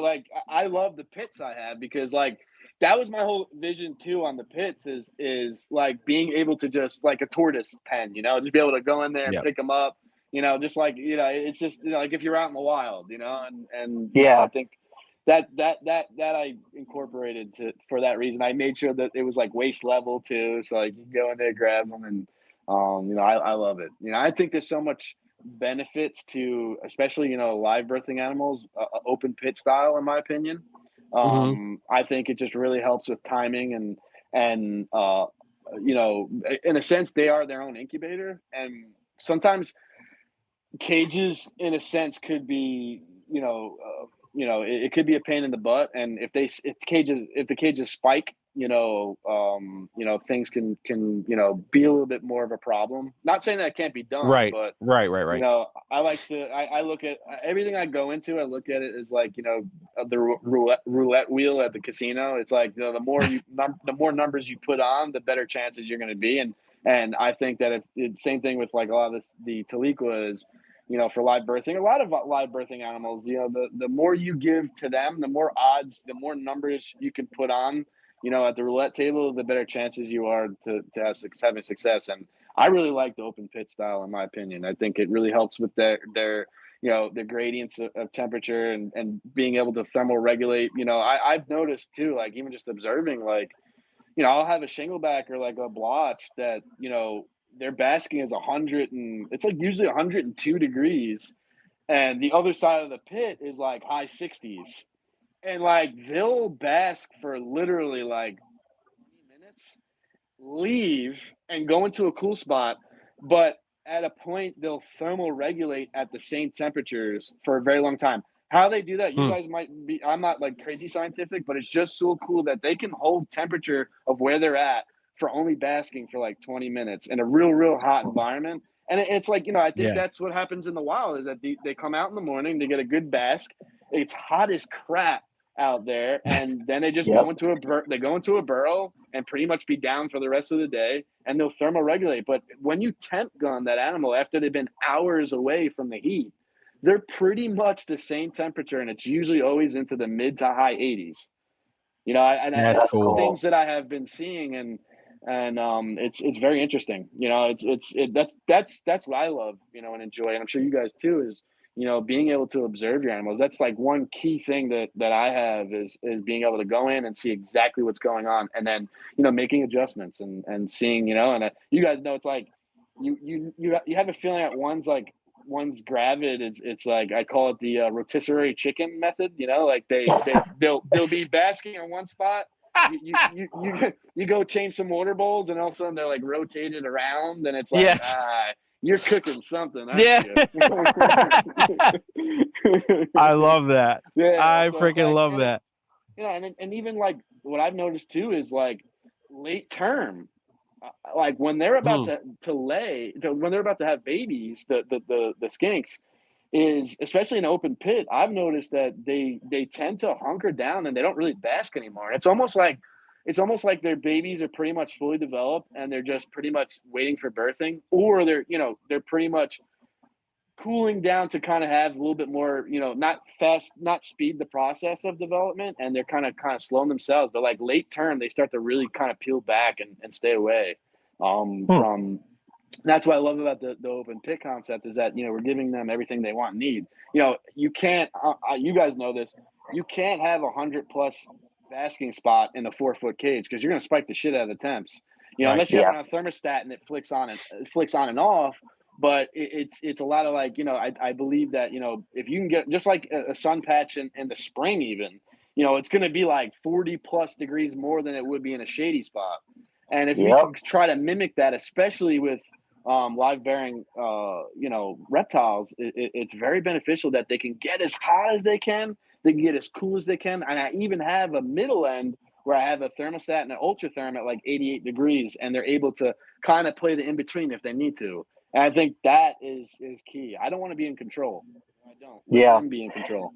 like I love the pits I have because like that was my whole vision too on the pits is like being able to just like a tortoise pen, just be able to go in there and Yep. pick them up. Just like it's just like if you're out in the wild, and Yeah. I think that I incorporated for that reason. I made sure that it was like waist level too, so like you can go in there, grab them, and I love it. I think there's so much benefits to, especially live birthing animals, open pit style, in my opinion. Hmm. I think it just really helps with timing and in a sense they are their own incubator, and sometimes cages in a sense could be it could be a pain in the butt, and if the cages spike, things can be a little bit more of a problem. Not saying that it can't be done, Right. but Right. I like to I look at everything I go into. I look at it as like the roulette wheel at the casino. It's like the more numbers you put on, the better chances you're going to be. And I think that if it's same thing with like a lot of the Taliquas, for live birthing, a lot of live birthing animals, the more you give to them, the more odds, the more numbers you can put on, at the roulette table, the better chances you are to having success. And I really like the open pit style, in my opinion. I think it really helps with their the gradients of temperature and being able to thermal regulate. I've noticed too, like even just observing, like, I'll have a shingleback or like a blotch that, their basking is 100 and it's like usually 102 degrees. And the other side of the pit is like high 60s. And like they'll bask for literally like 20 minutes, leave and go into a cool spot, but at a point they'll thermal regulate at the same temperatures for a very long time. How they do that, you Hmm. guys might be, I'm not like crazy scientific, but it's just so cool that they can hold temperature of where they're at for only basking for like 20 minutes in a real hot environment. And it's like, I think Yeah. that's what happens in the wild is that they come out in the morning, they get a good bask. It's hot as crap out there, and then they just Yep. go into a burrow and pretty much be down for the rest of the day, and they'll thermoregulate. But when you temp gun that animal after they've been hours away from the heat, they're pretty much the same temperature, and it's usually always into the mid to high 80s. That's It's cool. things that I have been seeing, and it's very interesting. That's what I love, and enjoy, and I'm sure you guys too. Is being able to observe your animals. That's like one key thing that I have is being able to go in and see exactly what's going on, and then making adjustments and seeing and you guys know it's like you have a feeling that one's gravid. It's like I call it the rotisserie chicken method. Like they'll be basking in one spot. You go change some water bowls, and all of a sudden they're like rotated around, and it's like Yes. you're cooking something, aren't Yeah. you? I love that. Yeah, I so it's freaking like, love that. and even like what I've noticed too is like late term, like when they're about Hmm. when they're about to have babies, the skinks is especially in open pit. I've noticed that they tend to hunker down and they don't really bask anymore. It's almost like their babies are pretty much fully developed and they're just pretty much waiting for birthing, or they're pretty much cooling down to kind of have a little bit more, not fast, not speed the process of development, and they're kind of slowing themselves. But like late term, they start to really kind of peel back and stay away from. That's what I love about the open pit concept is that we're giving them everything they want and need. You can't. You guys know this. You can't have 100+ basking spot in a 4-foot cage because you're going to spike the shit out of the temps. Unless you have it on a thermostat and it flicks on and off. But it's a lot of like I believe that if you can get just like a sun patch in the spring even it's going to be like 40+ degrees more than it would be in a shady spot. And if we can try to mimic that, especially with live bearing reptiles, it's very beneficial that they can get as hot as they can get as cool as they can, and I even have a middle end where I have a thermostat and an ultratherm at like 88 degrees, and they're able to kind of play the in between if they need to. And I think that is key. I don't want to be in control. I don't. Let them be in control.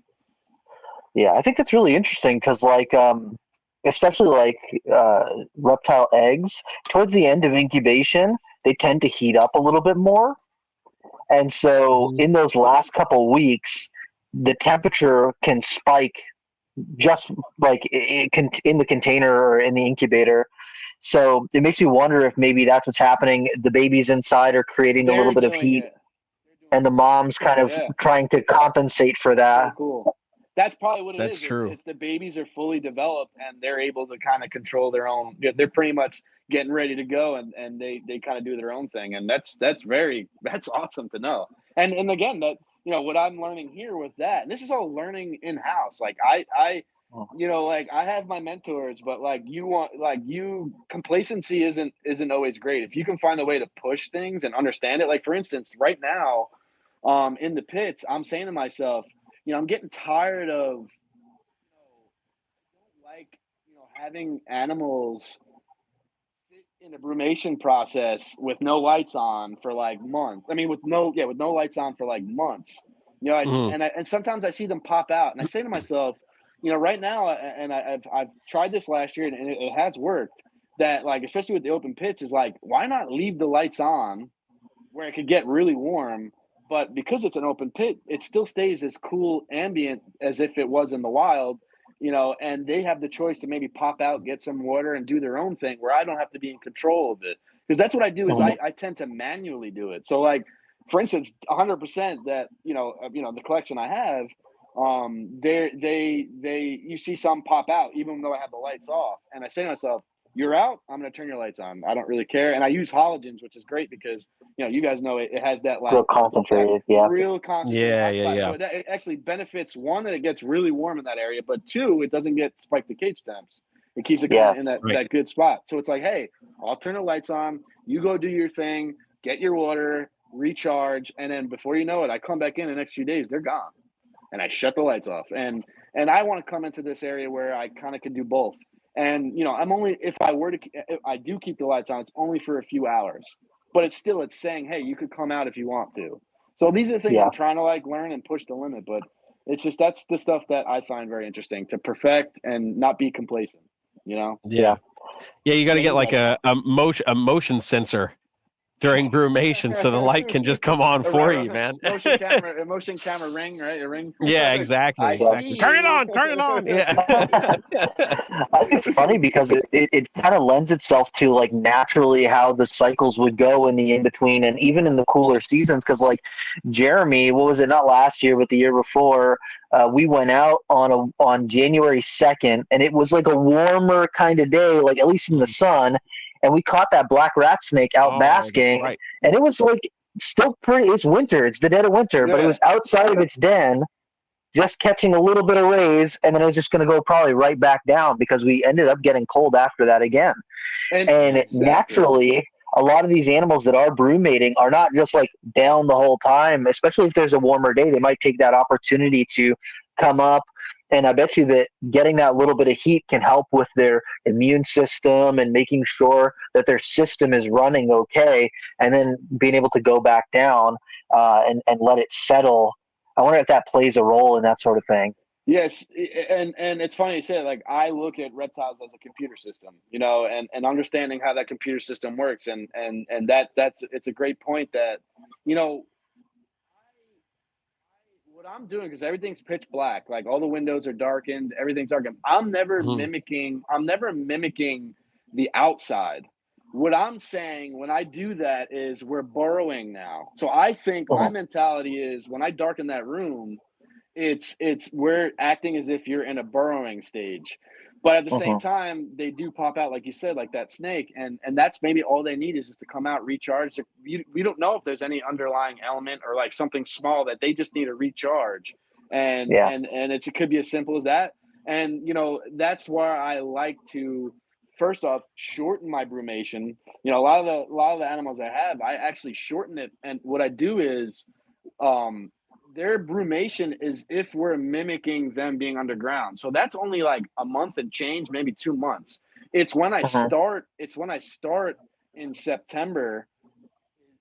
Yeah, I think it's really interesting because, like, especially like reptile eggs, towards the end of incubation, they tend to heat up a little bit more. And so in those last couple weeks, the temperature can spike just like it can in the container or in the incubator. So it makes me wonder if maybe that's what's happening. The babies inside are creating a little bit of heat, and the mom's kind of trying to compensate for that. So cool. That's probably what it is. That's true. It's the babies are fully developed and they're able to kind of control their own. They're pretty much getting ready to go and they kind of do their own thing. And that's awesome to know. And again, that what I'm learning here with that, and this is all learning in house. Like I like I have my mentors, but like complacency isn't always great. If you can find a way to push things and understand it, like for instance, right now, in the pits, I'm saying to myself, I'm getting tired of, like, having animals sit in a brumation process with no lights on for like months. I mean, with no lights on for like months. And sometimes I see them pop out, and I say to myself, right now, and I've tried this last year, and it has worked. That like, especially with the open pits, is like, why not leave the lights on where it could get really warm? But because it's an open pit, it still stays as cool ambient as if it was in the wild, and they have the choice to maybe pop out, get some water, and do their own thing where I don't have to be in control of it. Because that's what I do is I tend to manually do it. So like, for instance, 100% that, the collection I have, you see some pop out even though I have the lights off. And I say to myself, you're out, I'm going to turn your lights on. I don't really care. And I use halogens, which is great because, you guys know it has that like real concentrated, real concentrated. Yeah. So it actually benefits, one, that it gets really warm in that area, but two, it doesn't get spike the cage temps. It keeps it kind of in that good spot. So it's like, hey, I'll turn the lights on. You go do your thing, get your water, recharge, and then before you know it, I come back in the next few days, they're gone. And I shut the lights off. And I want to come into this area where I kind of can do both. And I'm only, if I do keep the lights on, it's only for a few hours. But it's saying, hey, you could come out if you want to. So these are the things I'm trying to like learn and push the limit. But it's just, that's the stuff that I find very interesting, to perfect and not be complacent. Yeah, you got to get like a motion sensor during brumation so the light can just come on for you, man. Motion camera ring, right? A ring. Yeah, exactly. Turn it on. Yeah. I think it's funny because it kind of lends itself to like naturally how the cycles would go in the in-between and even in the cooler seasons. Because like Jeremy, what was it, not last year but the year before, we went out on January 2nd and it was like a warmer kind of day, like at least in the sun. And we caught that black rat snake out basking, and it was like still pretty. It's winter. It's the dead of winter, but it was outside of its den, just catching a little bit of rays, and then it was just going to go probably right back down because we ended up getting cold after that again. And naturally, a lot of these animals that are brumating are not just like down the whole time, especially if there's a warmer day. They might take that opportunity to come up. And I bet you that getting that little bit of heat can help with their immune system and making sure that their system is running okay, and then being able to go back down and let it settle. I wonder if that plays a role in that sort of thing. Yes, and it's funny you say it. Like, I look at reptiles as a computer system, and understanding how that computer system works, and it's a great point that, what I'm doing, because everything's pitch black, like all the windows are darkened, everything's darkened. I'm never Mhm. mimicking the outside. What I'm saying when I do that is we're burrowing now. So I think my mentality is when I darken that room, it's we're acting as if you're in a burrowing stage. But at the same time, they do pop out, like you said, like that snake, and that's maybe all they need is just to come out, recharge. We don't know if there's any underlying element or like something small that they just need to recharge, and it could be as simple as that. And that's where I like to first off shorten my brumation. A lot of the animals I have, I actually shorten it, and what I do is um their brumation is if we're mimicking them being underground. So that's only like a month and change, maybe 2 months. It's when I start in September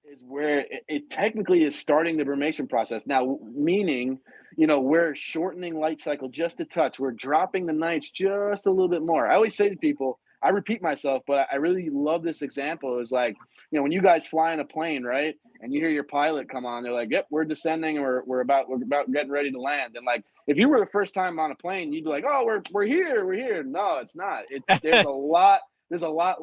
is where it technically is starting the brumation process. Now, meaning, we're shortening light cycle just a touch. We're dropping the nights just a little bit more. I always say to people, I repeat myself, but I really love this example. Is like, when you guys fly in a plane, right? And you hear your pilot come on, they're like, "Yep, we're descending, or we're about getting ready to land." And like, if you were the first time on a plane, you'd be like, "Oh, we're here, we're here." No, it's not. There's a lot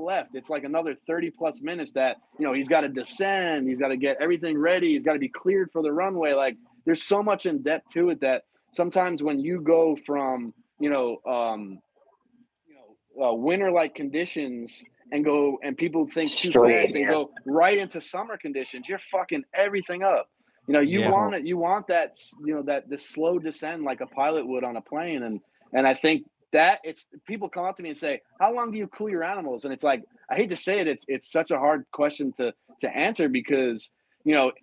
left. It's like another 30 plus minutes that, he's got to descend. He's got to get everything ready. He's got to be cleared for the runway. Like there's so much in depth to it that sometimes when you go from, winter like conditions and people think too fast and go right into summer conditions, you're fucking everything up. You Yeah. want it, you want that, that the slow descend like a pilot would on a plane. And I think that it's people come up to me and say, "How long do you cool your animals?" And it's like, I hate to say it, it's such a hard question to answer because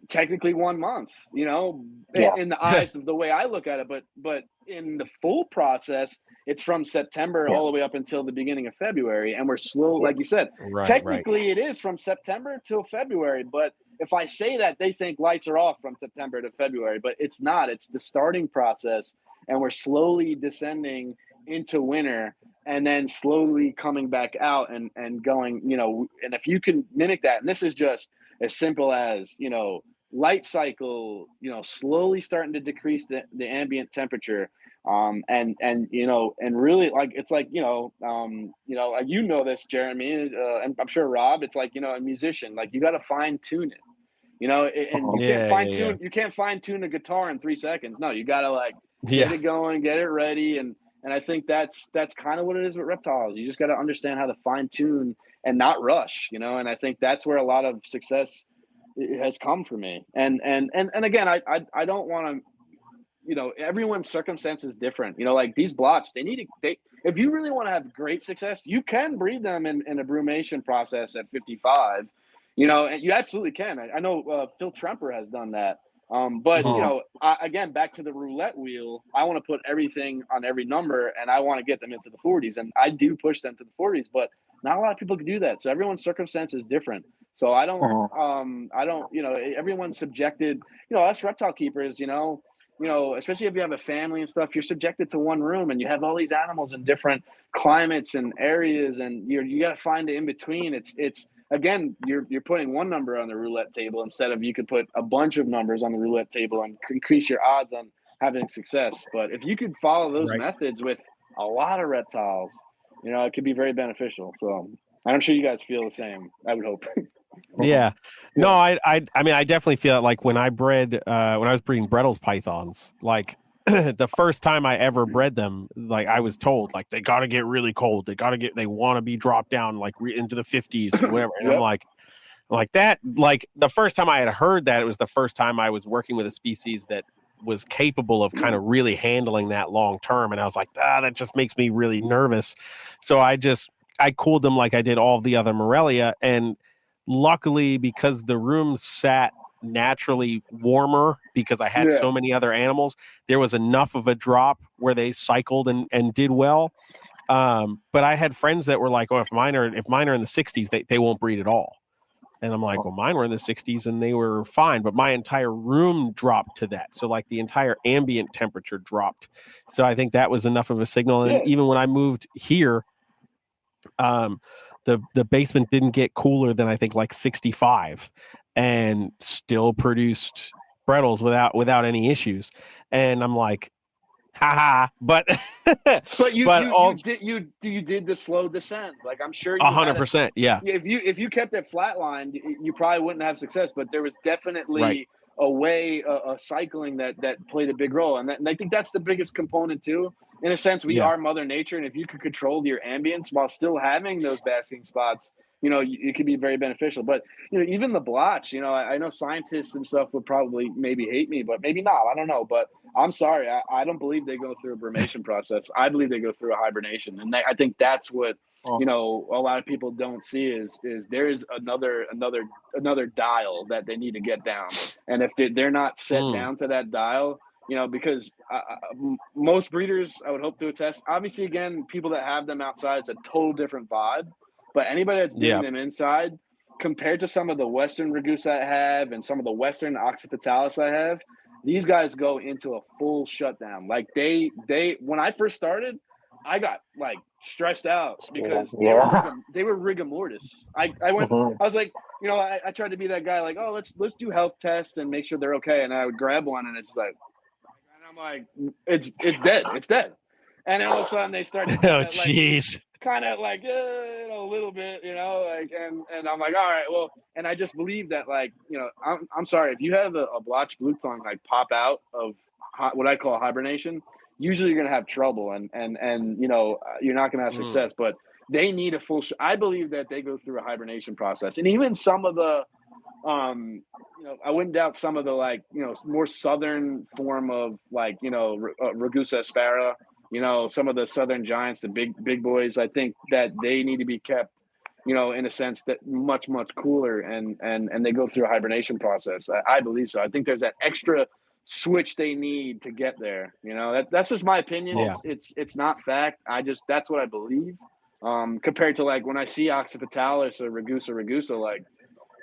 technically 1 month, in the eyes of the way I look at it, but in the full process, it's from September all the way up until the beginning of February, and we're slow, like you said. Right. Technically, it is from September till February, but if I say that, they think lights are off from September to February, but it's not. It's the starting process, and we're slowly descending into winter and then slowly coming back out and going, and if you can mimic that, and this is just as simple as, light cycle, slowly starting to decrease the ambient temperature. And really, like, it's like, this, Jeremy, and I'm sure Rob, it's like, a musician, like you got to fine tune it, and you can't Yeah. fine tune a guitar in 3 seconds. No, you got to like get Yeah. it going, get it ready. And I think that's kind of what it is with reptiles. You just got to understand how to fine tune and not rush, and I think that's where a lot of success has come for me. And again, I don't want to, everyone's circumstance is different. Like these blotch, if you really want to have great success, you can breed them in a brumation process at 55. And you absolutely can. I know Phil Tremper has done that. But again, back to the roulette wheel, I want to put everything on every number, and I want to get them into the 40s, and I do push them to the 40s, but not a lot of people can do that. So everyone's circumstance is different. So I don't, everyone's subjected. Us reptile keepers, especially if you have a family and stuff, you're subjected to one room, and you have all these animals in different climates and areas, and you got to find the in between. It's again, you're putting one number on the roulette table instead of you could put a bunch of numbers on the roulette table and increase your odds on having success. But if you could follow those Right. methods with a lot of reptiles, it could be very beneficial. So I'm sure you guys feel the same. I would hope. Yeah. No, I mean, I definitely feel it. Like when I was breeding Brettles pythons, like the first time I ever bred them, like I was told, like they got to get really cold. They want to be dropped down like into the 50s and whatever. And I'm Yep. like that, like the first time I had heard that, it was the first time I was working with a species that was capable of kind of really handling that long term. And I was like, that just makes me really nervous. So I cooled them like I did all the other Morelia. And luckily, because the room sat naturally warmer because I had Yeah. so many other animals, there was enough of a drop where they cycled and did well. But I had friends that were like, "Oh, if mine are in the 60s, they won't breed at all." And I'm like, "Well, mine were in the 60s and they were fine, but my entire room dropped to that. So like the entire ambient temperature dropped. So I think that was enough of a signal. And Yeah. even when I moved here, the basement didn't get cooler than I think like 65, and still produced spreadles without any issues. And I'm like, haha. But But but also you did the slow descent. Like I'm sure you had 100%, yeah. if you kept it flatlined, you probably wouldn't have success. But there was definitely Right. a way, a cycling that played a big role, and I think that's the biggest component too. In a sense, we Yeah. are Mother Nature, and if you could control your ambience while still having those basking spots, it could be very beneficial. But even the blotch, I know scientists and stuff would probably maybe hate me, but maybe not. I don't know, but I'm sorry, I don't believe they go through a brumation process. I believe they go through a hibernation, and I think that's what a lot of people don't see is there is another dial that they need to get down, and if they're not set down to that dial, because most breeders, I would hope to attest. Obviously, again, people that have them outside, it's a total different vibe. But anybody that's doing them inside, compared to some of the Western Ragusa I have and some of the Western Occipitalis I have, these guys go into a full shutdown. Like they when I first started, I got like stressed out because they were rigor mortis. I went. I was like, I tried to be that guy, like, oh, let's do health tests and make sure they're okay. And I would grab one, and it's like, and I'm like, it's dead, it's dead. And then all of a sudden they started Oh, jeez. kind of like a little bit, like, and I'm like, all right, well, and I just believe that, like, I'm sorry, if you have a blotch blue tongue like pop out of what I call hibernation, usually you're gonna have trouble, and you're not gonna have success. But they need a full. I believe that they go through a hibernation process, and even some of the, I wouldn't doubt some of the, like, more southern form of, like, Ragusa aspera. Some of the southern giants, the big boys, I think that they need to be kept, in a sense, that much cooler, and they go through a hibernation process. I believe so. I think there's that extra switch they need to get there. That's just my opinion. Yeah. It's not fact. That's what I believe. Compared to, like, when I see Occipitalis or Ragusa, like,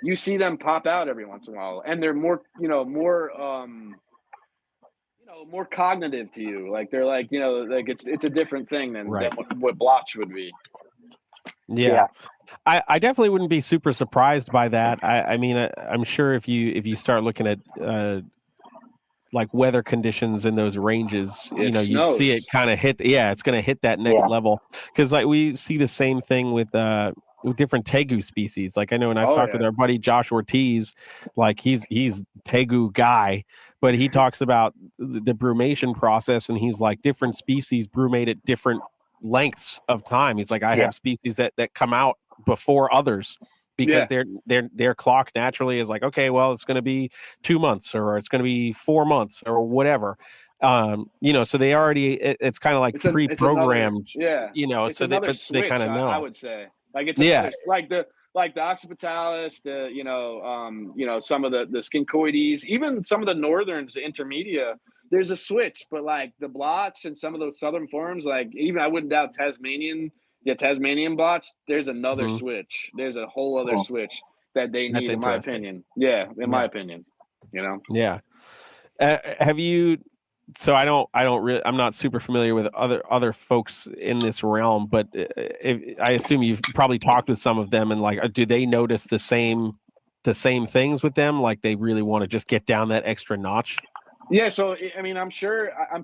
you see them pop out every once in a while, and they're more more cognitive to you. Like, they're like, like it's a different thing than what blotch would be. Yeah. I definitely wouldn't be super surprised by that. I mean, I'm sure if you start looking at like weather conditions in those ranges, you'd see it kind of hit. Yeah, it's going to hit that next level, because like we see the same thing with different tegu species. Like, I know, and I've talked with our buddy Josh Ortiz, like he's tegu guy, but he talks about the brumation process, and he's like, different species brumate at different lengths of time. He's like, I have species that come out before others, because their clock naturally is like, okay, well, it's going to be 2 months, or it's going to be 4 months, or whatever. So they already, it's kind of like pre-programmed. It's so another switch, they kind of know. I would say, like, it's another, like the Occipitalis, some of the Skincoides, even some of the northerns, the intermedia. There's a switch, but like the blotch and some of those southern forms, like, even I wouldn't doubt Tasmanian blotch, there's another switch. There's a whole other switch that they need, in my opinion. My opinion. Yeah. Have you? So I'm not super familiar with other folks in this realm, but I assume you've probably talked with some of them, and like, do they notice the same things with them? Like, they really want to just get down that extra notch? Yeah, so I mean, I'm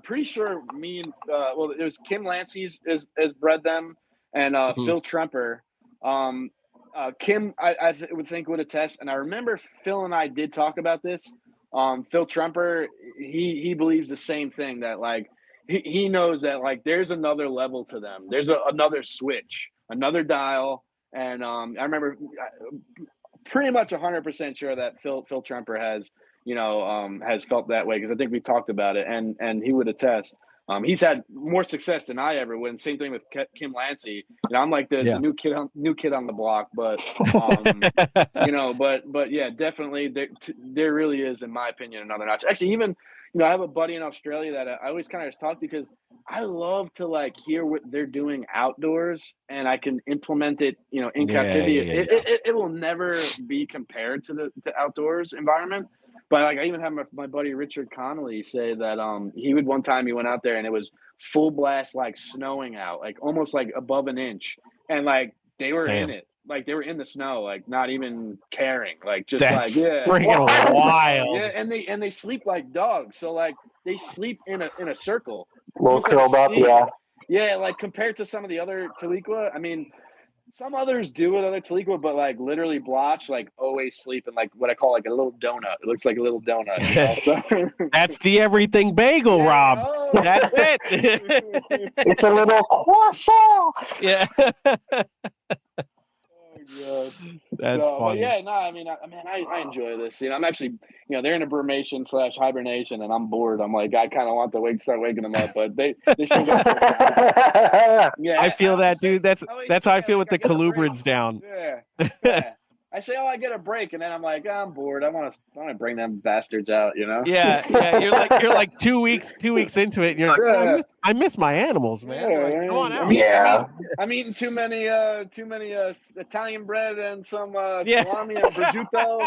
pretty sure me and it was Kim Lancey's has bred them, and Phil Tremper. Kim, I would think, would attest, and I remember Phil and I did talk about this. Phil Tremper, he believes the same thing, that like he knows that, like, there's another level to them. There's another switch, another dial, and I remember pretty much 100% sure that Phil Tremper has felt that way, because I think we talked about it, and he would attest. He's had more success than I ever would. And same thing with Kim Lancey. I'm like the new kid on the block, but but yeah, definitely there really is, in my opinion, another notch. Actually, even I have a buddy in Australia that I always kind of talk to, because I love to, like, hear what they're doing outdoors, and I can implement it, in captivity. It will never be compared to the outdoors environment. But like, I even have my buddy Richard Connolly say that he went out there, and it was full blast, like, snowing out, like almost like above an inch, and like they were in it, like they were in the snow, like not even caring, like just That's like yeah, freaking wild. yeah, and they sleep like dogs. So like they sleep in a circle, Little almost like a curled up, C. yeah. Yeah, like compared to some of the other Taliqua, I mean, some others do with other Taliqua, but like literally Blotch like always sleep in like what I call like a little donut. It looks like a little donut, you know. So That's the everything bagel, yeah, Rob. oh. That's it. It's a little croissant. Yeah. Oh god, That's so, but funny. yeah, no, I mean, I enjoy this. You know, I'm actually, you know, they're in a brumation / hibernation, and I'm bored. I'm like, I kind of want to start waking them up, but they still got some time. Yeah, I feel that, say, dude. That's how I feel with like, the I get a break. colubrids down. Yeah. I say, oh, I get a break, and then I'm like, oh, I'm bored. I want to bring them bastards out, you know? Yeah. You're like 2 weeks into it, and you're like, oh, I miss my animals, man. Yeah, Like, come on out. Yeah. I'm eating too many Italian bread and some Yeah. salami and prosciutto.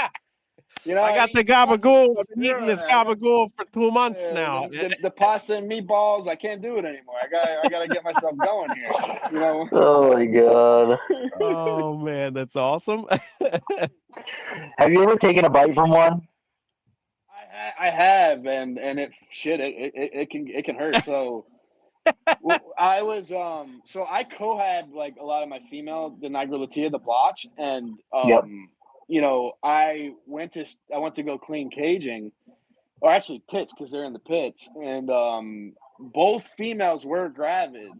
You know, I got the gabagool. I've been eating this gabagool for 2 months now. The pasta and meatballs, I can't do it anymore. I got to get myself going here. You know. Oh my god. Oh man, that's awesome. Have you ever taken a bite from one? I have, and it can hurt. So I was so I co-had like a lot of my female, the Nigrolatia, the blotch, and Yep. you know, I went to go clean caging, or actually pits because they're in the pits, and both females were gravid.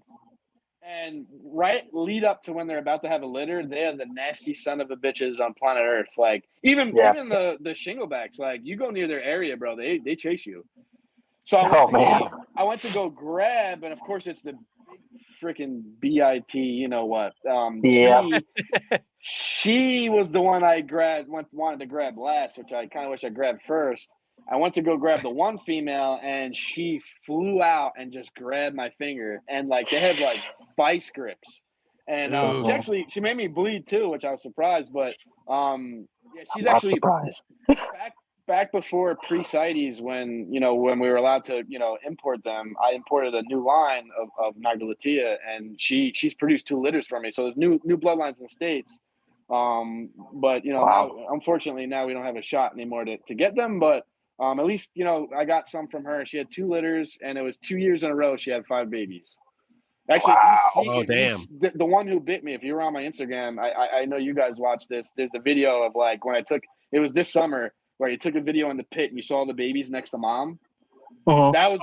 And right lead up to when they're about to have a litter, they are the nasty son of a bitches on planet Earth. Like even the shinglebacks, like you go near their area, bro, they chase you. So I went to go grab, and of course it's the big freaking BIT, you know what? She was the one I wanted to grab last, which I kind of wish I grabbed first. I went to go grab the one female, and she flew out and just grabbed my finger, and like they had like vice grips, and she made me bleed too, which I was surprised. But yeah, she's actually surprised. back before pre-CITES, when we were allowed to import them. I imported a new line of Nigrolatia, and she's produced 2 litters for me. So there's new bloodlines in the States. But now, unfortunately, now we don't have a shot anymore to get them. But at least I got some from her. She had 2 litters, and it was 2 years in a row she had 5 babies. Actually, the one who bit me, if you were on my Instagram, I know you guys watch this. There's a video of like when it was this summer where you took a video in the pit and you saw the babies next to mom. Uh-huh. That was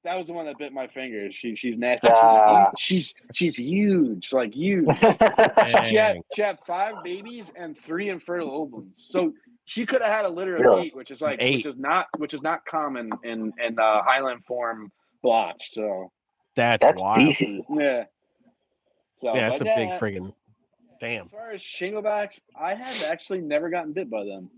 that was the one that bit my finger. She's nasty. She's huge, like huge. she had 5 babies and 3 infertile ovums. So she could have had a litter of 8, which is which is not common in Highland form blotch. So that's wild. beefy. Yeah. So yeah, it's a big friggin' damn. As far as shinglebacks, I have actually never gotten bit by them.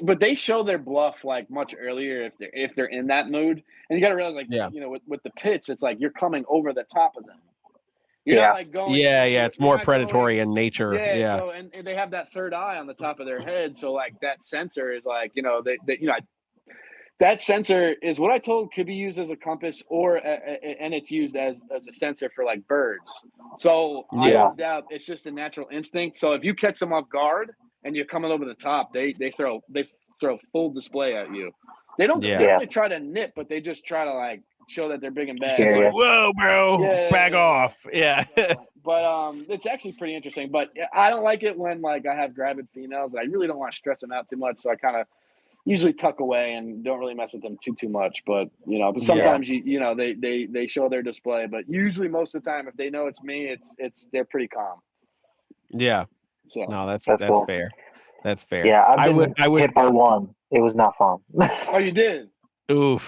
But they show their bluff like much earlier if they're in that mood, and you got to realize like with the pits, it's like you're coming over the top of them. You're not like going. Yeah, it's more predatory in nature. Yeah. So and they have that third eye on the top of their head, so like that sensor is like that sensor is what I told could be used as a compass and it's used as a sensor for like birds. So I don't doubt it's just a natural instinct. So if you catch them off guard and you're coming over the top, they throw full display at you. They don't really try to nip, but they just try to like show that they're big and bad. It's like, whoa, bro, back off. Yeah. But it's actually pretty interesting. But I don't like it when like I have gravid females. I really don't want to stress them out too much, so I kind of usually tuck away and don't really mess with them too much. But but sometimes they show their display. But usually most of the time, if they know it's me, they're pretty calm. Yeah. So no, that's cool. fair. That's fair. Yeah, I would hit by one. It was not fun. Oh, you did? Oof.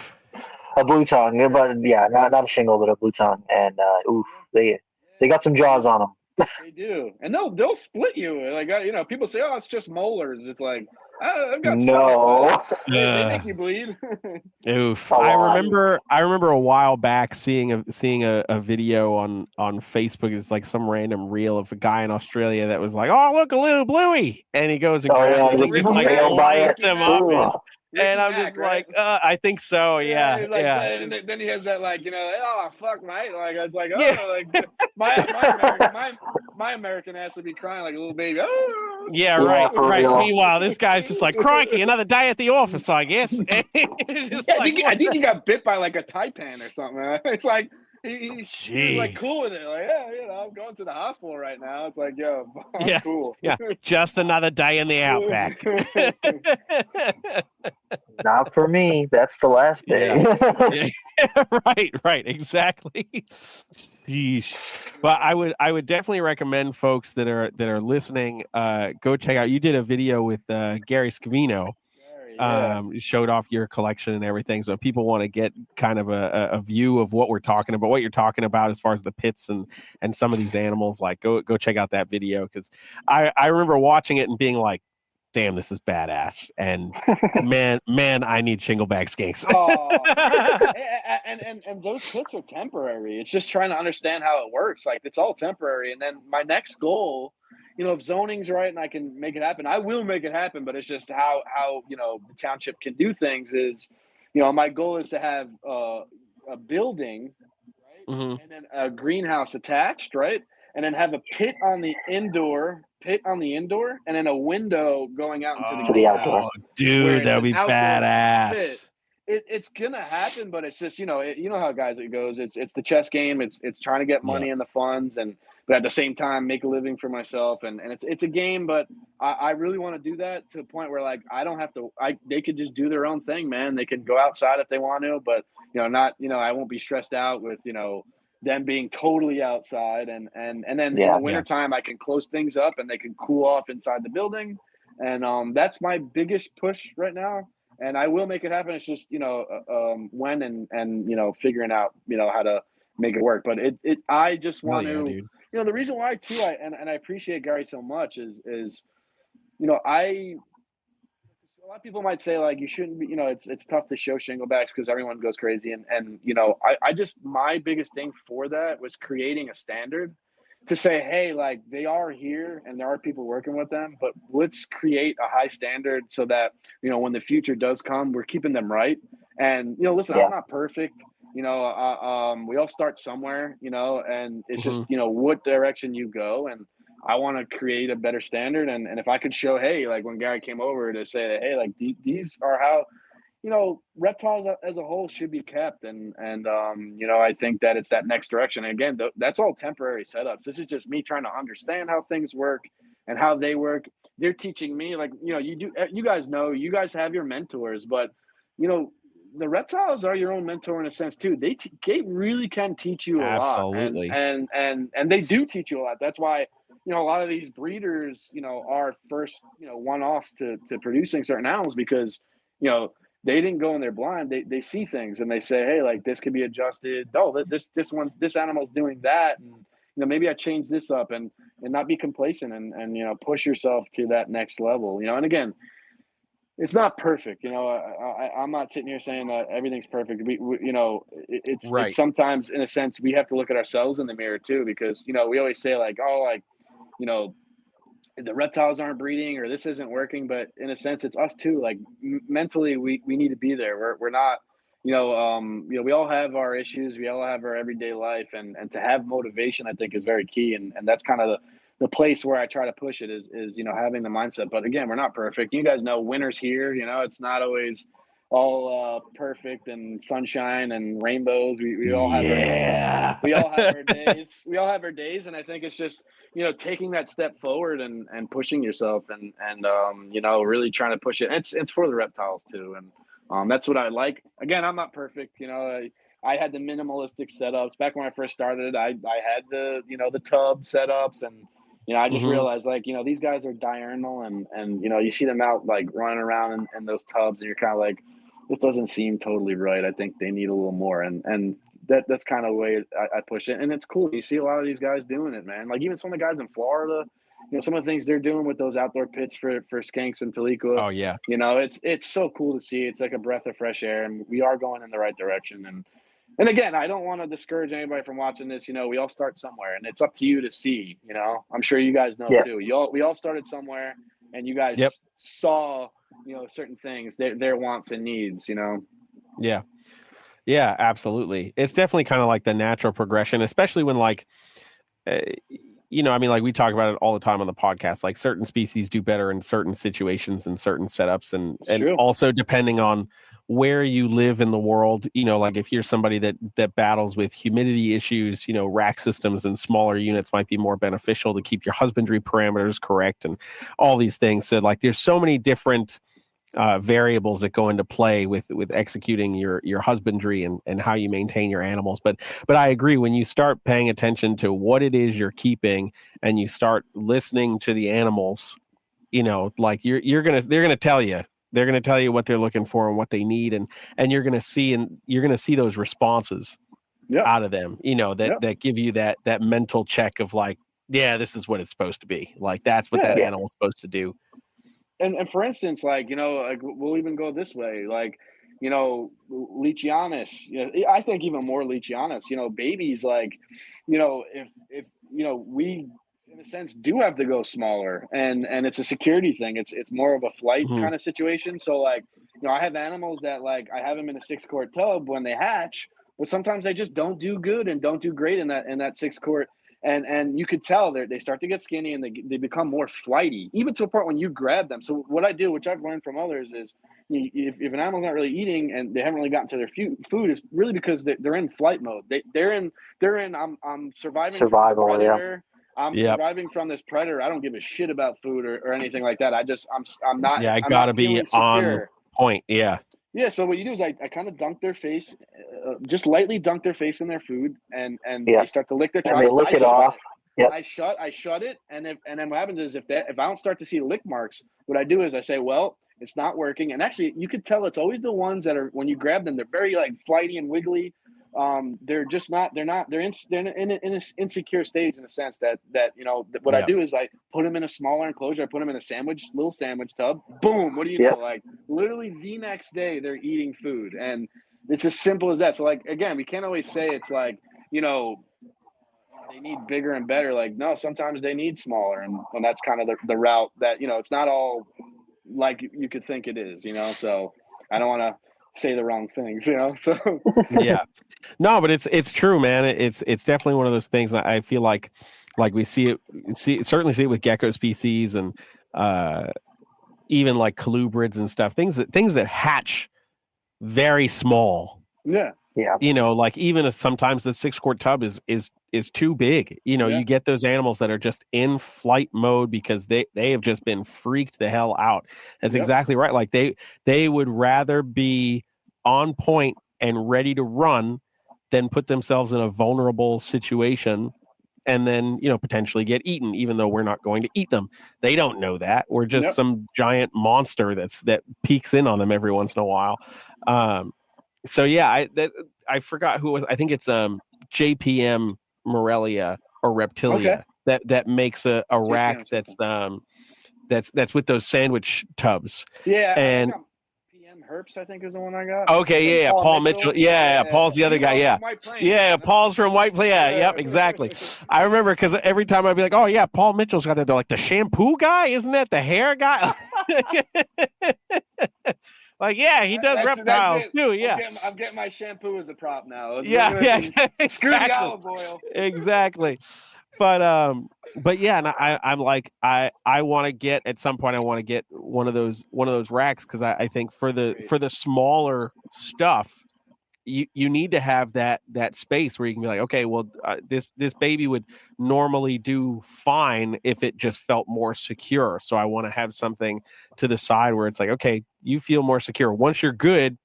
A blue tongue, but not a shingle, but a blue tongue, and oof, they got some jaws on them. They do, and they'll split you. Like people say, oh, it's just molars. It's like I've got they make you bleed. Oof. I remember a while back seeing a video on Facebook. It's like some random reel of a guy in Australia that was like, oh, look, a little bluey, and he goes and grabs him, him up. Ricky I'm Mack, just right? like, I think so. Yeah, Yeah, he's like, yeah, then he has that like, oh fuck, mate. Like it's like, yeah. oh, like my American ass would be crying like a little baby. Oh. Yeah, Yeah, right, for right. real. Meanwhile, this guy's just like, crikey, another day at the office, I guess. It's just Yeah, like, I think he got bit by like a taipan or something. It's like he was like jeez. cool with it. Like, yeah, I'm going to the hospital right now. It's like, yo, I'm Yeah, cool. yeah. Just another day in the outback. Not for me. That's the last day. Yeah. Yeah. Right, exactly. Sheesh. But I would definitely recommend folks that are listening, go check out. You did a video with Gary Scavino. Yeah. Showed off your collection and everything. So if people want to get kind of a view of what we're talking about, what you're talking about as far as the pits and some of these animals, like go check out that video, because I remember watching it and being like, damn, this is badass. And man, I need shingleback skinks. Oh, and those pits are temporary. It's just trying to understand how it works. Like it's all temporary. And then my next goal, if zoning's right and I can make it happen, I will make it happen. But it's just how the township can do things is, my goal is to have a building, right, Hmm. and then a greenhouse attached, right, and then have a pit on the indoor, and then a window going out into the To the greenhouse outdoor. Oh, where dude, it's that would an be outdoor badass. pit. It's gonna happen, but it's just how guys it goes. It's the chess game. It's trying to get Yeah. money in the funds, but at the same time make a living for myself. And it's a game, but I really want to do that to a point where like I don't have to. They could just do their own thing, man. They can go outside if they want to, but not I won't be stressed out with them being totally outside, and then in Yeah. the Yeah. wintertime I can close things up and they can cool off inside the building. And that's my biggest push right now, and I will make it happen. It's just when and figuring out how to make it work. But I just Hell want yeah, to dude. the reason why too and I appreciate Gary so much is I a lot of people might say like you shouldn't be it's tough to show shinglebacks because everyone goes crazy and I just my biggest thing for that was creating a standard to say, hey, like they are here and there are people working with them, but let's create a high standard so that when the future does come, we're keeping them right. And listen, I'm Yeah. not perfect. We all start somewhere, and it's just Hmm. what direction you go. And I want to create a better standard. And if I could show, hey, like when Gary came over to say, hey, like these are how reptiles as a whole should be kept. And I think that it's that next direction. And again, that's all temporary setups. This is just me trying to understand how things work and how they work. They're teaching me, like, you guys you guys have your mentors, but you know, the reptiles are your own mentor in a sense too. They really can teach you a lot, and Absolutely. they do teach you a lot. That's why a lot of these breeders are first one-offs to producing certain animals because you know they didn't go in there blind. They see things and they say, hey, like this could be adjusted. Oh, this animal's doing that, and maybe I change this up, and not be complacent, and push yourself to that next level. And again, it's not perfect. I'm not sitting here saying that everything's perfect. It's Right. sometimes in a sense we have to look at ourselves in the mirror too, because we always say like, oh, like you know the reptiles aren't breeding or this isn't working, but in a sense it's us too. Like mentally we need to be there. We're not we all have our issues, we all have our everyday life, and to have motivation I think is very key, and that's kind of the place where I try to push it is having the mindset. But again, we're not perfect. You guys know winter's here. It's not always all perfect and sunshine and rainbows. We all have our Yeah. we all have our days. We all have our days, and I think it's just taking that step forward and pushing yourself, and really trying to push it. And it's for the reptiles too, and that's what I like. Again, I'm not perfect. I had the minimalistic setups back when I first started. I had the tub setups, and I just Hmm. realized like these guys are diurnal, and you see them out like running around in those tubs, and you're kind of like, this doesn't seem totally right. I think they need a little more, and that's kind of the way I push it. And it's cool. You see a lot of these guys doing it, man. Like even some of the guys in Florida, some of the things they're doing with those outdoor pits for skanks and Taliqua, Oh yeah. it's so cool to see. It's like a breath of fresh air, and we are going in the right direction. And again, I don't want to discourage anybody from watching this. We all start somewhere, and it's up to you to see. I'm sure you guys know Yeah. too. We all started somewhere, and you guys Yep. saw certain things, their wants and needs. Yeah. Yeah, absolutely. It's definitely kind of like the natural progression, especially when uh, I mean, like we talk about it all the time on the podcast. Like certain species do better in certain situations and certain setups, and It's true. also depending on where you live in the world. Like if you're somebody that battles with humidity issues, rack systems and smaller units might be more beneficial to keep your husbandry parameters correct and all these things. So like, there's so many different variables that go into play with executing your husbandry and how you maintain your animals. But I agree, when you start paying attention to what it is you're keeping and you start listening to the animals, like they're gonna tell you. They're going to tell you what they're looking for and what they need, and you're going to see those responses out of them. That give you that mental check of like, yeah, this is what it's supposed to be. Like that's what that animal's supposed to do. And for instance, like, like we'll even go this way, like, Leachianus, I think even more Leachianus, babies, like, if we in a sense do have to go smaller, and it's a security thing. It's more of a flight kind of situation. So like, I have animals that, like, I have them in a 6-quart tub when they hatch, but sometimes they just don't do good and don't do great in that 6-quart. And you could tell they start to get skinny, and they become more flighty, even to a point when you grab them. So what I do, which I've learned from others, is if an animal's not really eating and they haven't really gotten to their food, is really because they're in flight mode. They're in I'm surviving Survival, from this predator. yeah. I'm surviving from this predator. I don't give a shit about food or anything like that. I'm not. Yeah, I I'm gotta not be feeling on secure. point. Yeah. Yeah, so what you do is I kind of dunk their face, just lightly dunk their face in their food, and they start to lick their chops. And they lick it off. Yep. I shut it, and then what happens is if I don't start to see lick marks, what I do is I say, well, it's not working. And actually, you could tell it's always the ones that are, when you grab them, they're very like flighty and wiggly. They're just not. They're in an insecure stage, in a sense that what I do is I put them in a smaller enclosure. I put them in a little sandwich tub. Boom! What do you know? Like literally the next day they're eating food, and it's as simple as that. So like, again, we can't always say it's like they need bigger and better. Like, no, sometimes they need smaller, and that's kind of the route that it's not all like you could think it is. So I don't want to say the wrong things. So Yeah. No, but it's true, man. It's definitely one of those things. I feel like we certainly see it with gecko species, and even like colubrids and stuff. Things that hatch very small. Yeah. Like even sometimes the 6-quart tub is too big. You get those animals that are just in flight mode because they have just been freaked the hell out. That's exactly right. Like they would rather be on point and ready to run than put themselves in a vulnerable situation and then potentially get eaten, even though we're not going to eat them. They don't know that. We're just some giant monster that peeks in on them every once in a while. So yeah, I forgot who it was. I think it's JPM Morelia or Reptilia that makes a rack that's with those sandwich tubs. Yeah, and PM Herps, I think, is the one I got. Okay, yeah, Paul Mitchell. Yeah, Paul's the other guy. Yeah, Paul's from White Plains. Yeah, yep, exactly. I remember because every time I'd be like, "Oh yeah, Paul Mitchell's got that." They're like, "The shampoo guy, isn't that the hair guy?" Like, yeah, he does reptiles too. Yeah, I'm getting my shampoo as a prop now. Exactly. Screw the olive oil. Exactly. But yeah, and I'm like, I want to get at some point. I want to get one of those racks, because I think for the smaller stuff, you need to have that space where you can be like, okay, well, this baby would normally do fine if it just felt more secure. So I want to have something to the side where it's like, okay, you feel more secure. Once you're good,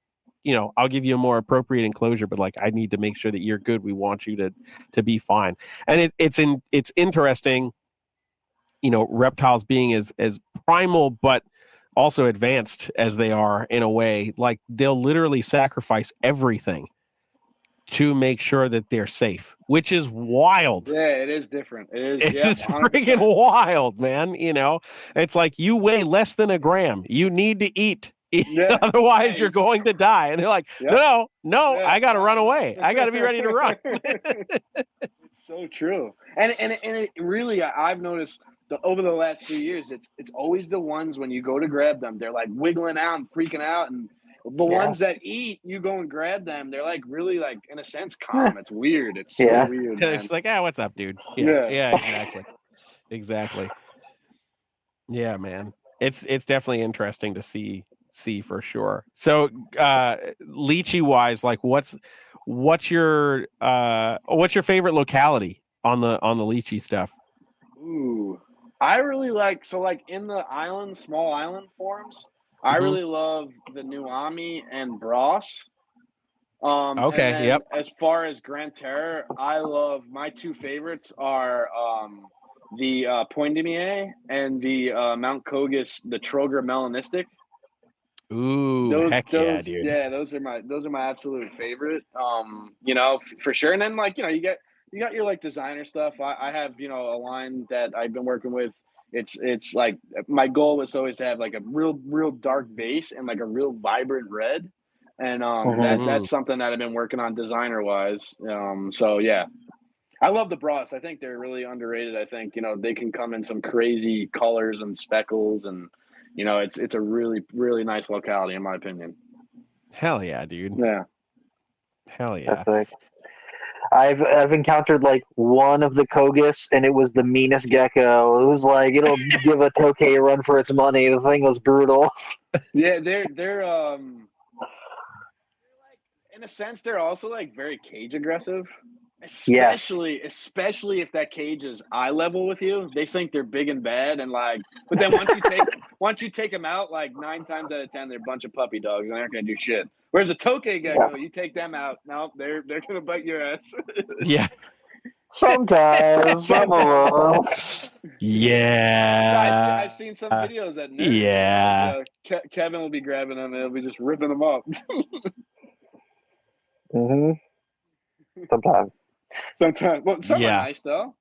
I'll give you a more appropriate enclosure, but like, I need to make sure that you're good. We want you to be fine. And it's interesting, reptiles being as primal, but also advanced as they are in a way. Like, they'll literally sacrifice everything to make sure that they're safe, which is wild. Yeah, it is different. It's freaking wild, man. It's like, you weigh less than a gram. You need to eat. Otherwise, you're going to die. And they're like, no, I got to run away. I got to be ready to run. It's so true. And it really, I've noticed over the last few years, it's always the ones when you go to grab them, they're like wiggling out and freaking out, and the ones that eat, you go and grab them, they're like really like in a sense calm. It's weird. It's so weird, man. It's like, what's up, dude? Yeah. Exactly. Exactly. Yeah, man. It's definitely interesting to see for sure. So lychee wise, like what's your favorite locality on the lychee stuff? Ooh. I really like in the small island forms, I really love the Nuami and Bros. Okay, And then yep. as far as Grand Terror, I love my two favorites are the Poindemier and the Mount Kogus, the Troger Melanistic. Ooh, heck yeah, dude. Yeah, those are my absolute favorite. For sure. And then you got your like designer stuff. I have, a line that I've been working with. It's like my goal was always to have like a real dark base and like a real vibrant red. And that's something that I've been working on designer wise. So yeah. I love the Bros. I think they're really underrated. I think, they can come in some crazy colors and speckles, and it's a really, really nice locality in my opinion. Hell yeah, dude. Yeah. Hell yeah. That's like, I've encountered like one of the Kogus, and it was the meanest gecko. It was like it'll give a tokay a run for its money. The thing was brutal. Yeah, they're like, in a sense, they're also like very cage aggressive. Especially if that cage is eye level with you, they think they're big and bad, and like. But then once you take them out, like 9 times out of 10, they're a bunch of puppy dogs and they aren't gonna do shit. Whereas a tokay gecko, you take them out, no, they're gonna bite your ass. Yeah. Sometimes, some of them. Yeah. I've seen some videos at Nerd. Yeah. Kevin will be grabbing them and he'll be just ripping them up. Sometimes. Well, some are nice though.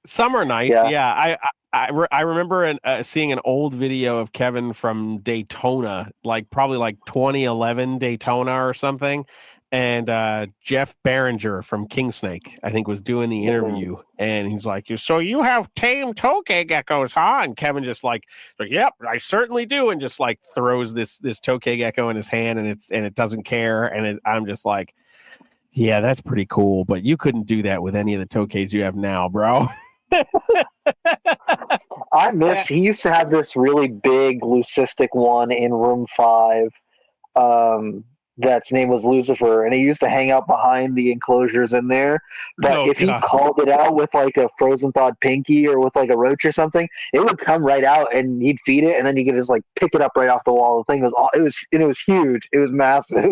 Some are nice. Yeah. I remember seeing an old video of Kevin from Daytona, like probably like 2011 Daytona or something. And Jeff Barringer from Kingsnake, I think, was doing the interview, and he's like, "So you have tame tokay geckos, huh?" And Kevin just like, "Yep, I certainly do," and just like throws this tokay gecko in his hand, and it doesn't care, and I'm just like, "Yeah, that's pretty cool, but you couldn't do that with any of the tokays you have now, bro." I miss. He used to have this really big leucistic one in room 5. That's name was Lucifer, and he used to hang out behind the enclosures in there. But if he called it out with like a frozen thawed pinky or with like a roach or something, it would come right out, and he'd feed it, and then you could just like pick it up right off the wall. The thing was huge. It was massive.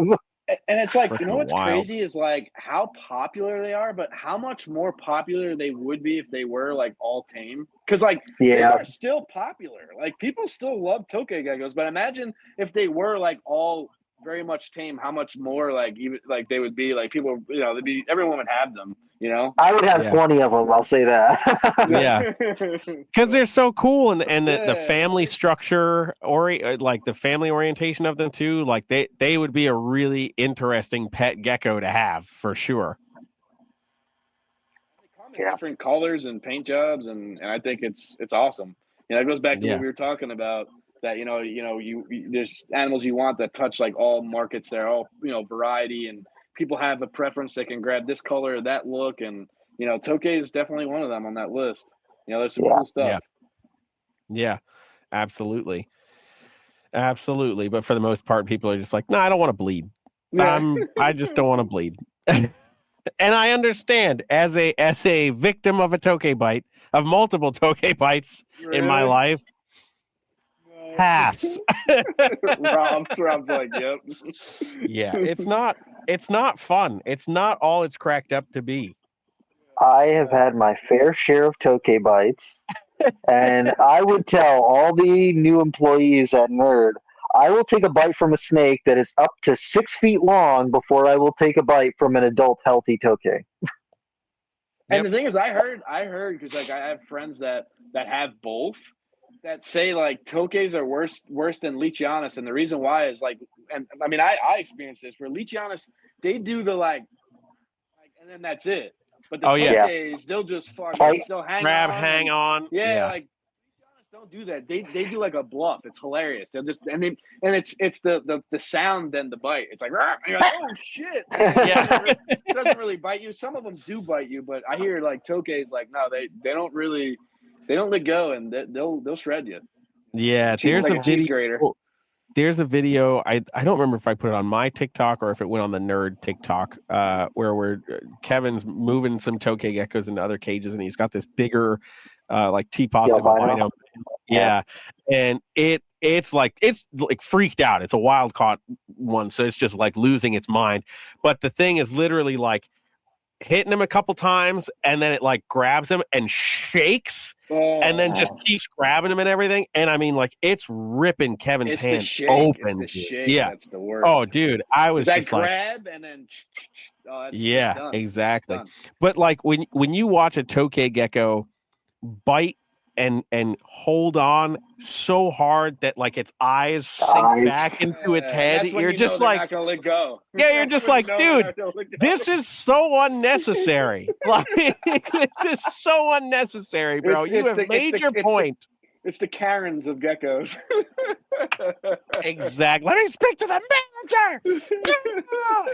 And it's like, Freaking what's wild. crazy is like how popular they are, but how much more popular they would be if they were like all tame. Because like they are still popular. Like people still love tokay geckos, but imagine if they were like all very much tame, how much more like even like they would be like people, everyone would have them. I would have 20 of them. I'll say that. Yeah, because they're so cool, and the family structure or like the family orientation of them too. Like they would be a really interesting pet gecko to have for sure. They come in different colors and paint jobs, and I think it's awesome. It goes back to what we were talking about. That you there's animals you want that touch like all markets. They're all variety, and people have a preference. They can grab this color or that look, and tokay is definitely one of them on that list. There's some cool stuff. Yeah, absolutely. But for the most part, people are just like, no, I don't want to bleed. I just don't want to bleed. And I understand as a victim of a tokay bite, of multiple tokay bites in my life. Pass. Rob's like, yep. Yeah, it's not fun. It's not all it's cracked up to be. I have had my fair share of tokay bites, and I would tell all the new employees at Nerd, I will take a bite from a snake that is up to 6 feet long before I will take a bite from an adult healthy tokay. And the thing is, I heard because like I have friends that have both that say like tokays are worse than leachianas, and the reason why is like, and I mean I experienced this where leachianas, they do the like and then that's it. But the yeah. tokeis, they'll just Fight. they'll hang Grab, on. hang on. Yeah, like don't do that. They do like a bluff. It's hilarious. They'll just and it's the sound then the bite. It's like, "Rah!" And you're like, oh shit. Yeah. It doesn't really bite you. Some of them do bite you, but I hear like tokeis like no, they don't really they don't let go and they'll shred you. Yeah, Cheese, there's like a video. grater. There's a video. I don't remember if I put it on my TikTok or if it went on the nerd TikTok, where Kevin's moving some tokay geckos into other cages, and he's got this bigger, like T positive albino. Yeah, and it's like freaked out. It's a wild caught one, so it's just like losing its mind. But the thing is literally like hitting him a couple times, and then it like grabs him and shakes. And then just keeps grabbing him and everything. And I mean, like, it's ripping Kevin's hand open. It's the shake. Yeah. That's the worst. Oh, dude. I was just grab and then. Yeah, done. exactly. Done. But like when you watch a tokay gecko bite and hold on so hard that like its eyes sink back into its head, you're just like, not gonna let go. Yeah, you're just like, dude, this is so unnecessary. Like, this is so unnecessary, bro. You have made your point. It's the Karens of geckos. Exactly. Let me speak to the manager.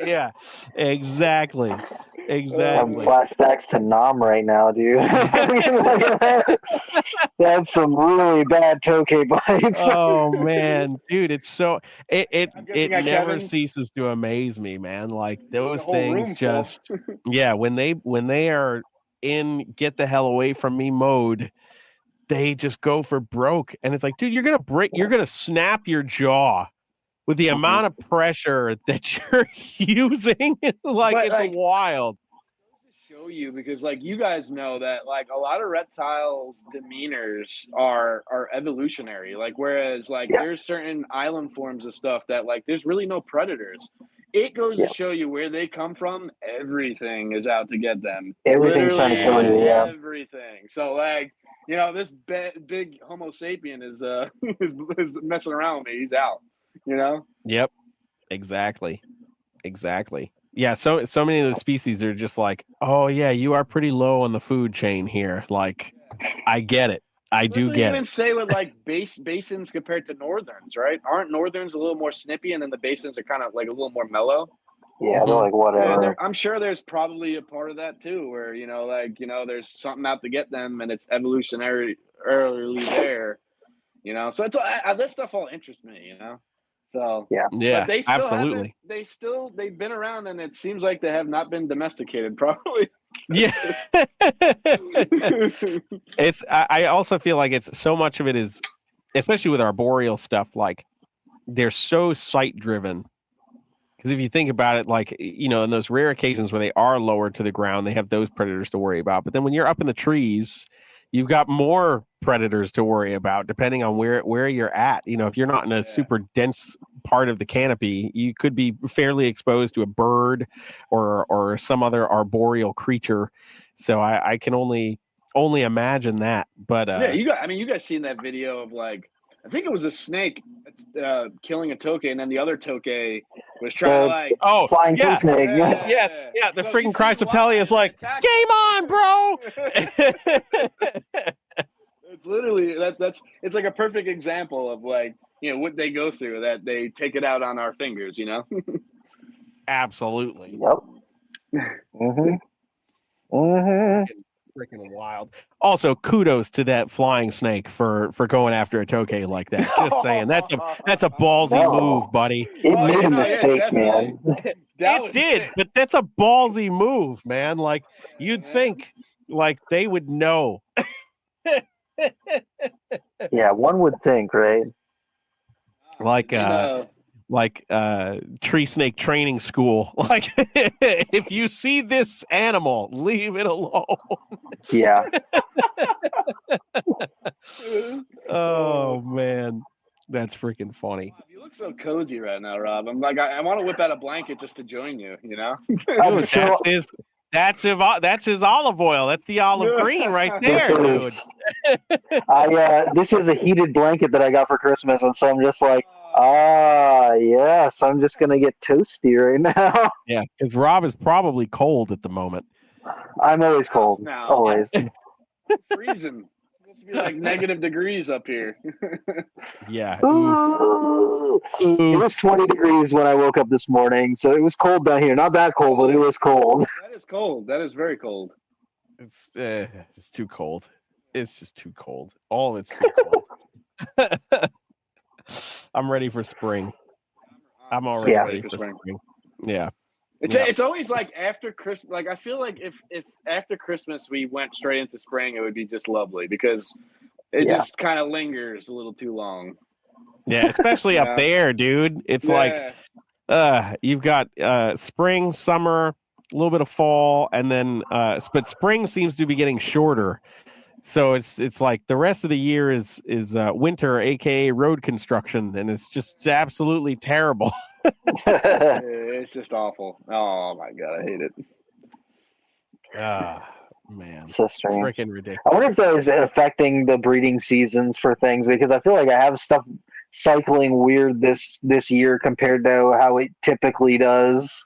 Yeah, exactly. Flashbacks to Nam right now, dude. That's some really bad tokay bites. Oh man, dude, it's so it never ceases to amaze me, man. Like those things just yeah, when they are in get the hell away from me mode, they just go for broke. And it's like, dude, you're gonna snap your jaw with the amount of pressure that you're using. It's wild. Show you because like you guys know that like a lot of reptiles demeanors are evolutionary, like whereas like there's certain island forms of stuff that like there's really no predators. It goes to show you where they come from. Everything is out to get them. Everything's trying to kill you. Yeah. Everything. So like this big Homo sapien is messing around with me. He's out. Yep. Exactly. Yeah, so many of those species are just like, oh yeah, you are pretty low on the food chain here. Like, I get it. I do get it. Even say with like basins compared to northerns, right? Aren't northerns a little more snippy, and then the basins are kind of like a little more mellow? Yeah, they're like whatever. Yeah, I'm sure there's probably a part of that too, where there's something out to get them, and it's evolutionary early there. So it's that stuff all interests me. So yeah, but they still absolutely. They've been around, and it seems like they have not been domesticated properly. Yeah, I also feel like it's so much of it is, especially with arboreal stuff, like they're so sight driven. Because if you think about it, like in those rare occasions where they are lower to the ground, they have those predators to worry about. But then when you're up in the trees, you've got more predators to worry about, depending on where you're at. If you're not in a super dense part of the canopy, you could be fairly exposed to a bird or some other arboreal creature. So I can only imagine that. But you guys seen that video of like, I think it was a snake killing a tokay, and then the other tokay was trying to flying snake. Yeah. The freaking Chrysopelli is like, game on, bro. It's literally it's like a perfect example of like what they go through, that they take it out on our fingers. Absolutely. Yep. Freaking wild. Also, kudos to that flying snake for going after a tokay like that. Just saying, that's a ballsy move, buddy. It made a mistake, man. It did, but that's a ballsy move, man. Like you'd think, like they would know. Yeah, one would think, right? Like tree snake training school. Like if you see this animal, leave it alone. Yeah. Oh man, that's freaking funny. You look so cozy right now, Rob. I'm like, I want to whip out a blanket just to join you. Dude, that's his olive oil. That's the olive green right there, dude. This is a heated blanket that I got for Christmas, and so I'm just like, yes, I'm just gonna get toasty right now. Yeah, because Rob is probably cold at the moment. I'm always cold. No. Always. Freezing. It's supposed to be like negative degrees up here. Yeah. Ooh. It Oof. was 20 degrees when I woke up this morning, so it was cold down here. Not that cold, but it was cold. That is cold. That is very cold. It's too cold. It's just too cold. All of it's too cold. I'm ready for spring. I'm already Yeah. ready for spring. Yeah. It's always like after Christmas. Like I feel like if after Christmas we went straight into spring, it would be just lovely because it Yeah. just kind of lingers a little too long. Yeah, especially up Yeah. there, dude. It's like you've got spring, summer, a little bit of fall, and then but spring seems to be getting shorter. So it's like the rest of the year is winter, aka road construction, and it's just absolutely terrible. It's just awful. Oh my god, I hate it. Man, So strange. freaking ridiculous. I wonder if that is affecting the breeding seasons for things, because I feel like I have stuff cycling weird this year compared to how it typically does.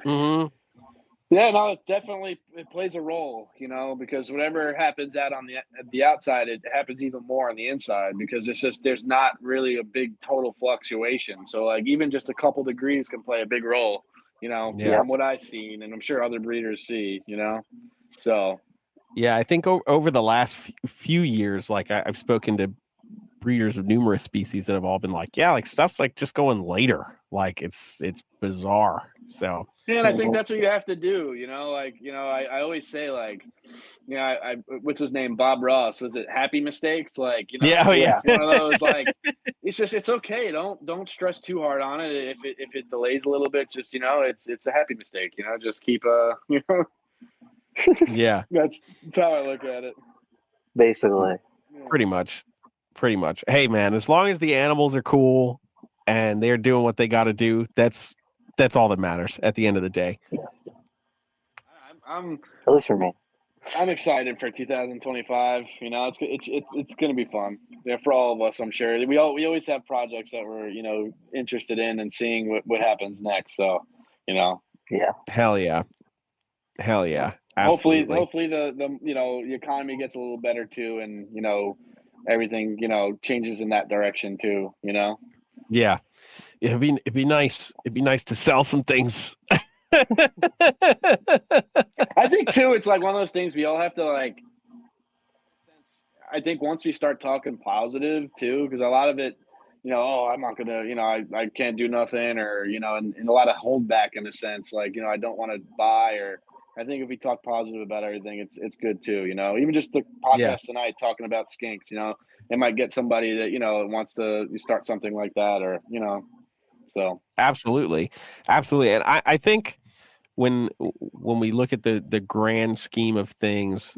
Mm-hmm. Yeah, no, it plays a role, because whatever happens out on the outside, it happens even more on the inside because it's just there's not really a big total fluctuation. So like even just a couple degrees can play a big role, Yeah. from what I've seen, and I'm sure other breeders see, So Yeah, I think over the last few years, like I've spoken to breeders of numerous species that have all been like, yeah, like stuff's like just going later. Like it's bizarre. So yeah, and I think that's what you have to do, I always say like, I what's his name, Bob Ross, was it happy mistakes? Like, yeah, yeah. one of those like it's okay. Don't stress too hard on it. If it delays a little bit, just it's a happy mistake. Just keep yeah, that's how I look at it. Basically. pretty much. Hey man, as long as the animals are cool and they're doing what they got to do, that's all that matters at the end of the day. Yes. I'm At least for me. I'm excited for 2025. It's going to be fun. Yeah, for all of us, I'm sure. We always have projects that we're interested in and seeing what happens next. So, Yeah. Hell yeah. hopefully Absolutely. the economy gets a little better too, and everything changes in that direction too. Yeah. It'd be nice. It'd be nice to sell some things. I think too, it's like one of those things we all have to like. I think once we start talking positive too, because a lot of it, oh, I'm not gonna, I can't do nothing, or and a lot of holdback in a sense, like I don't want to buy, or I think if we talk positive about everything, it's good too. Even just the Yeah. podcast tonight talking about skinks, it might get somebody that wants to start something like that, or so. Absolutely. And I think when we look at the grand scheme of things,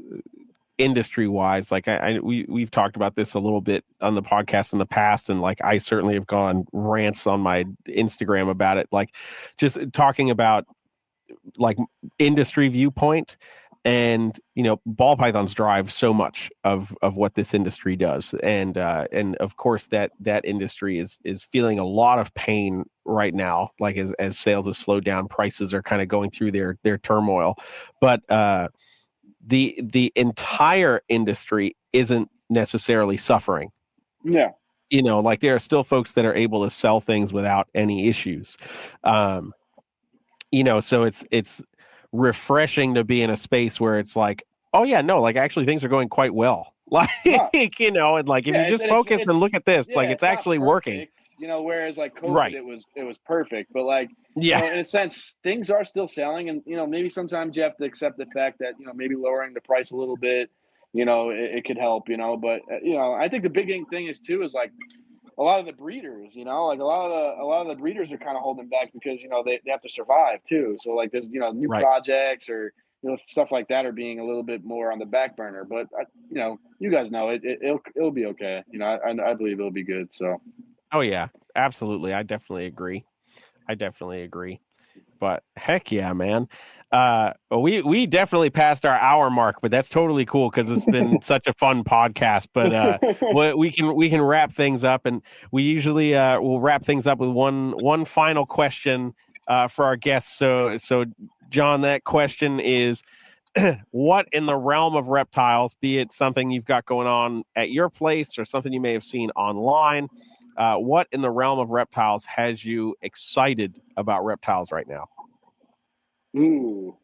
industry wise, like we've talked about this a little bit on the podcast in the past, and like I certainly have gone rants on my Instagram about it, like just talking about like industry viewpoint. And ball pythons drive so much of what this industry does, and of course that industry is feeling a lot of pain right now, like as sales have slowed down, prices are kind of going through their turmoil, but the entire industry isn't necessarily suffering. Yeah. Like there are still folks that are able to sell things without any issues. So it's refreshing to be in a space where it's like, oh yeah, no, like actually things are going quite well. Like, Huh. and like if you just focus and look at this, like it's actually working. Whereas like COVID, Right. it was perfect, but like Yeah. in a sense, things are still selling, and maybe sometimes you have to accept the fact that maybe lowering the price a little bit, it could help, but I think the big thing is too is like a lot of the breeders, like a lot of the breeders are kind of holding back because they have to survive too. So like there's new Right. projects or stuff like that are being a little bit more on the back burner. But you guys know it'll be okay. I believe it'll be good. So. Oh yeah, absolutely. I definitely agree. But heck yeah, man. We definitely passed our hour mark, but that's totally cool because it's been such a fun podcast. But we can wrap things up, and we usually we'll wrap things up with one final question for our guests. So John, that question is, what in the realm of reptiles, be it something you've got going on at your place or something you may have seen online, what in the realm of reptiles has you excited about reptiles right now? Ooh,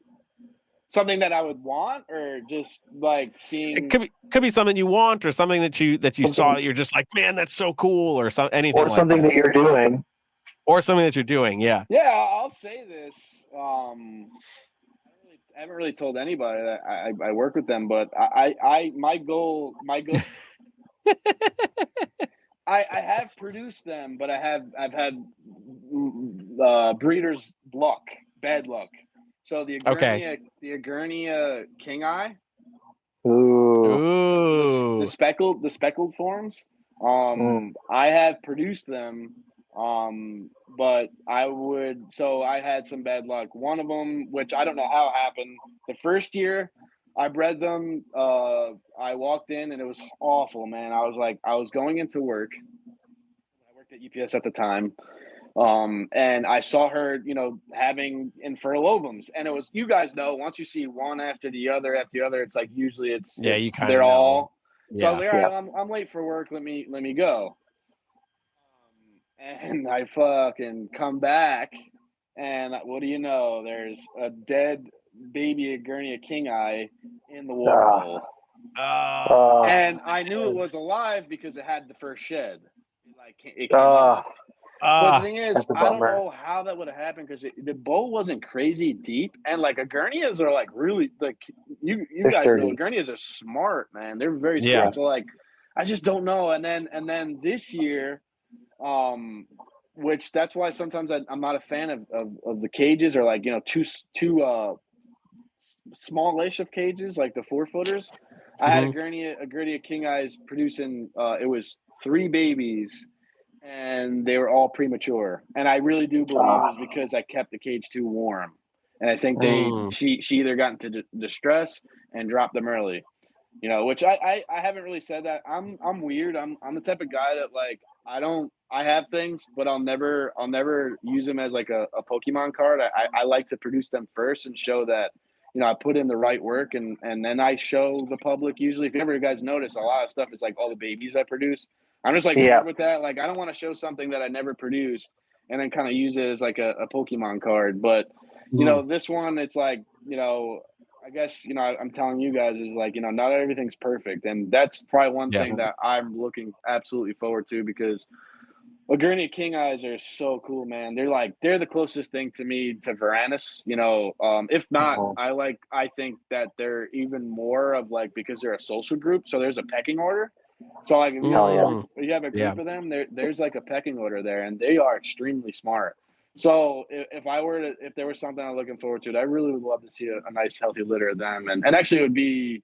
something that I would want, or just like It seeing could be something you want, or something that you saw Something, that you're just like, man, that's so cool, or anything or like something that, that you're doing. or something that you're doing. Yeah. Yeah, I'll say this. I haven't really told anybody that I work with them, but my goal, I have produced them, but I've had breeders luck, bad luck. So Okay. the Agurnia king eye, Ooh. Ooh. the speckled forms. Mm. I have produced them, but I had some bad luck. One of them, which I don't know how it happened, the first year I bred them, I walked in and it was awful, man. I was going into work. I worked at UPS at the time. And I saw her, having infertile ovums, and it was, you guys know, once you see one after the other, it's like usually Yeah, you kind they're of know. all. So I was Yeah. like, all Yeah. right, I'm late for work. Let me go. And I fucking come back, and what do you know? There's a dead baby Agurnia king eye in the water Ah. hole, and I knew it Oh. was alive because it had the first shed. It came Ah. off. But the Ah. thing is, That's a I don't bummer. know how that would have happened because the bowl wasn't crazy deep, and like Agurnias are like really, like, you They're guys know sturdy. Agurnias are smart, man. They're very Yeah. smart. So like, I just don't know. And then this year, which that's why sometimes I'm not a fan of the cages, or like, too smallish of cages, like the 4-footers. I had Hmm. a Gurnia King Eyes producing. It was 3 babies, and they were all premature. And I really do believe it Ah. was because I kept the cage too warm. And I think Mm. she either got into distress and dropped them early. Which I haven't really said that. I'm weird. I'm the type of guy that, like, I have things, but I'll never use them as like a Pokemon card. I like to produce them first and show that, I put in the right work, and then I show the public. Usually, if you ever guys notice, a lot of stuff is like all the babies I produce. I'm just like Yeah. weird with that. Like, I don't want to show something that I never produced and then kind of use it as like a Pokemon card. But Mm. this one, it's like, I guess, I'm telling you guys is like, not everything's perfect. And that's probably one Yeah. thing that I'm looking absolutely forward to, because Lagurnia King Eyes are so cool, man. They're the closest thing to me to Varanus, if not, Oh. I think that they're even more of, like, because they're a social group. So there's a pecking order. So like, if you have Hell yeah. if you have a Yeah. group of them, there's like a pecking order there, and they are extremely smart. So if there was something I'm looking forward to, I really would love to see a nice healthy litter of them, and actually it would be, if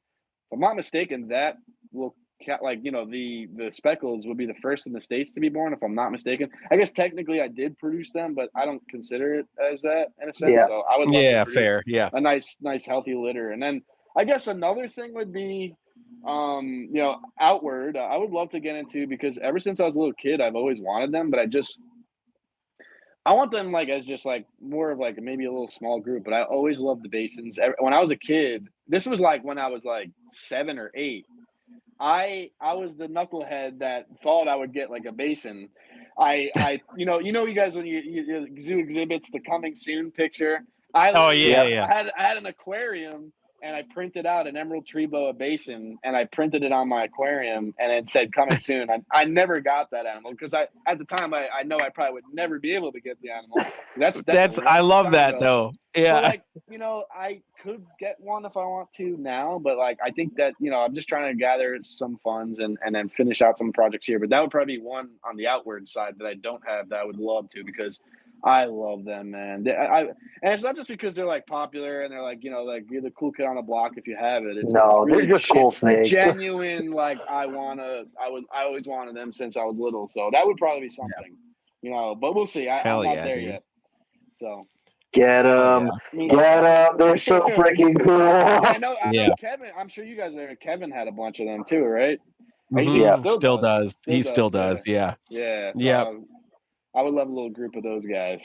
I'm not mistaken, that will like, the speckles would be the first in the States to be born, if I'm not mistaken. I guess technically I did produce them, but I don't consider it as that in a sense. Yeah. So I would love to Yeah. produce Fair. Yeah. a nice healthy litter, and then I guess another thing would be, outward. I would love to get into, because ever since I was a little kid, I've always wanted them, but I want them like as just like more of like maybe a little small group. But I always loved the basins. When I was a kid, this was like when I was like 7 or 8. I was the knucklehead that thought I would get like a basin. You guys, when you zoo exhibits the coming soon picture. I Oh literally yeah. Yep. Yeah. I had an aquarium, and I printed out an emerald tree boa basin, and I printed it on my aquarium, and it said coming soon. I never got that animal because at the time I know I probably would never be able to get the animal. That's a I long love time that ago. though. But Yeah. like, I could get one if I want to now, but like, I think that, I'm just trying to gather some funds and then finish out some projects here. But that would probably be one on the outward side that I don't have that I would love to, because I love them, man. And it's not just because they're like popular and they're like, like, you're the cool kid on the block if you have it. It's No, they're really just cool snakes. genuine. Like, I always wanted them since I was little. So that would probably be Yeah. something, but we'll see. I'm Hell not yeah, there dude. yet. So. Get Hell them. yeah. Me. Get them. They're so freaking I cool. know. I know. Yeah. Kevin. I'm sure you guys there. Kevin had a bunch of them too, right? He Hmm. Yeah. still Still does. does. Still He still does. Yeah. does. Yeah. Yeah. Yep. So I would love a little group of those guys.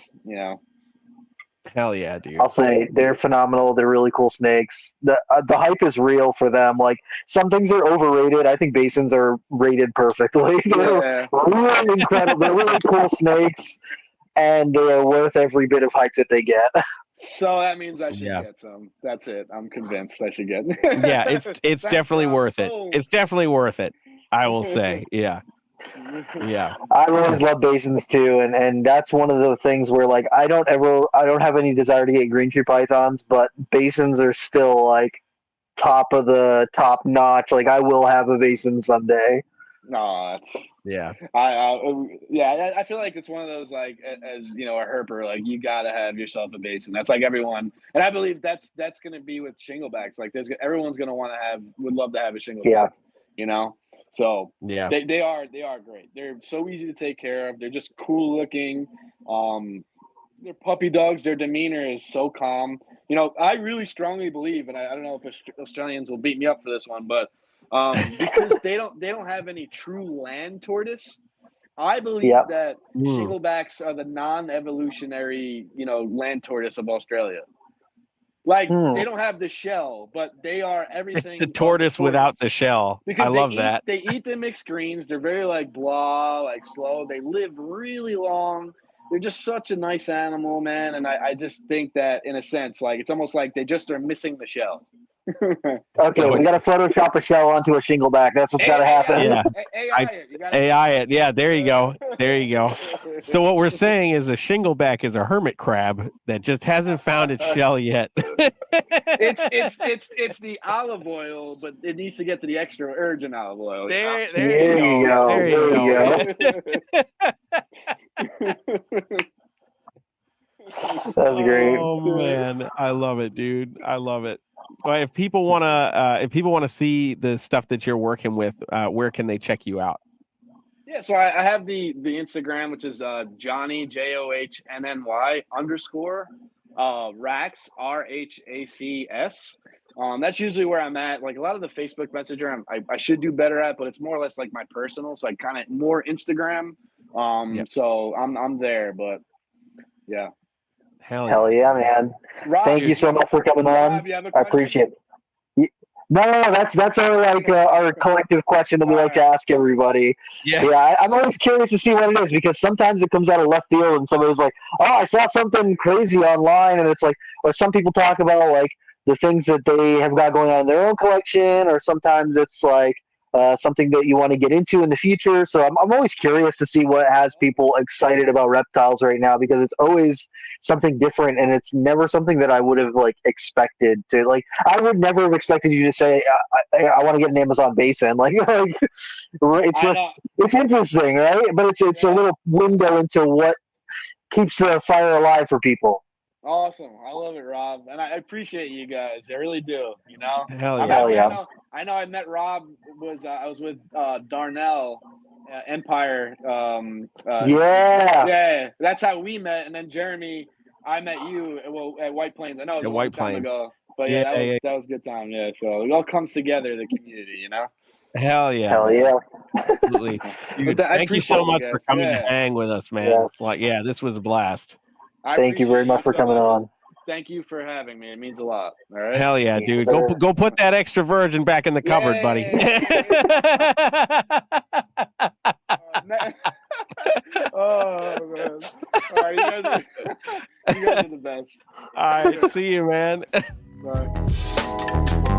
Hell yeah, dude. I'll say they're phenomenal. They're really cool snakes. The hype is real for them. Like some things are overrated. I think basins are rated perfectly. They're really incredible. They're really cool snakes, and they're worth every bit of hype that they get. So that means I should get some. That's it. I'm convinced I should get. Yeah, it's definitely worth it. It's definitely worth it. I will say, yeah. Yeah. I always love basins too, and that's one of the things where like I don't have any desire to get green tree pythons, but basins are still like top of the top notch. Like I will have a basin someday. No, yeah. I feel like it's one of those like as you know a herper, like you gotta have yourself a basin. That's like everyone, and I believe that's gonna be with shinglebacks. Like everyone's gonna would love to have a shingleback. Yeah. You know. So yeah, they are great. They're so easy to take care of. They're just cool looking. They're puppy dogs. Their demeanor is so calm. You know, I really strongly believe, and I don't know if Australians will beat me up for this one, but because they don't have any true land tortoise. I believe that shinglebacks are the non-evolutionary, land tortoise of Australia. Like they don't have the shell, but they are everything. It's the tortoise without the shell. Because I love that. They eat the mixed greens. They're very like blah, like slow. They live really long. They're just such a nice animal, man. And I just think that in a sense, like it's almost like they just are missing the shell. Okay, we got to Photoshop a shell onto a shingleback. That's what's got to happen. Yeah, AI it. Yeah, there you go. So what we're saying is a shingleback is a hermit crab that just hasn't found its shell yet. it's the olive oil, but it needs to get to the extra virgin olive oil. There you go. There you go. That's great. Oh man, I love it, dude. I love it. Well, if people wanna see the stuff that you're working with, where can they check you out? Yeah, so I have the Instagram, which is Johnny JOHNNY _ Rhacs RHACS. That's usually where I'm at. Like a lot of the Facebook Messenger, I should do better at, but it's more or less like my personal, so I kind of more Instagram. So I'm there, but yeah. Hell yeah, man! Rob, thank you so much for coming on. I appreciate it. No, that's our collective question that we like to ask everybody. Yeah, I'm always curious to see what it is because sometimes it comes out of left field and somebody's like, "Oh, I saw something crazy online," and it's like, or some people talk about like the things that they have got going on in their own collection, or sometimes it's like something that you want to get into in the future. So I'm always curious to see what has people excited about reptiles right now because it's always something different and it's never something that I would have like expected to like. I would never have expected you to say I want to get an Amazon basin. Like it's just it's interesting, right? But it's a little window into what keeps the fire alive for people. Awesome. I love it, Rob. And I appreciate you guys. I really do, Hell yeah. Hell yeah. I know I met Rob I was with Darnell Empire. Yeah, that's how we met. And then Jeremy, I met you at White Plains. I know it was a long time ago. But that was a good time. Yeah. So it all comes together, the community, Hell yeah. Hell yeah. Absolutely. Dude, thank you so much for coming to hang with us, man. Yes. Like, this was a blast. Thank you very much for coming on. Thank you for having me. It means a lot. All right. Hell yeah, dude. Go put that extra virgin back in the cupboard, buddy. Oh man. All right, you guys are the best. All right, see you, man. Bye.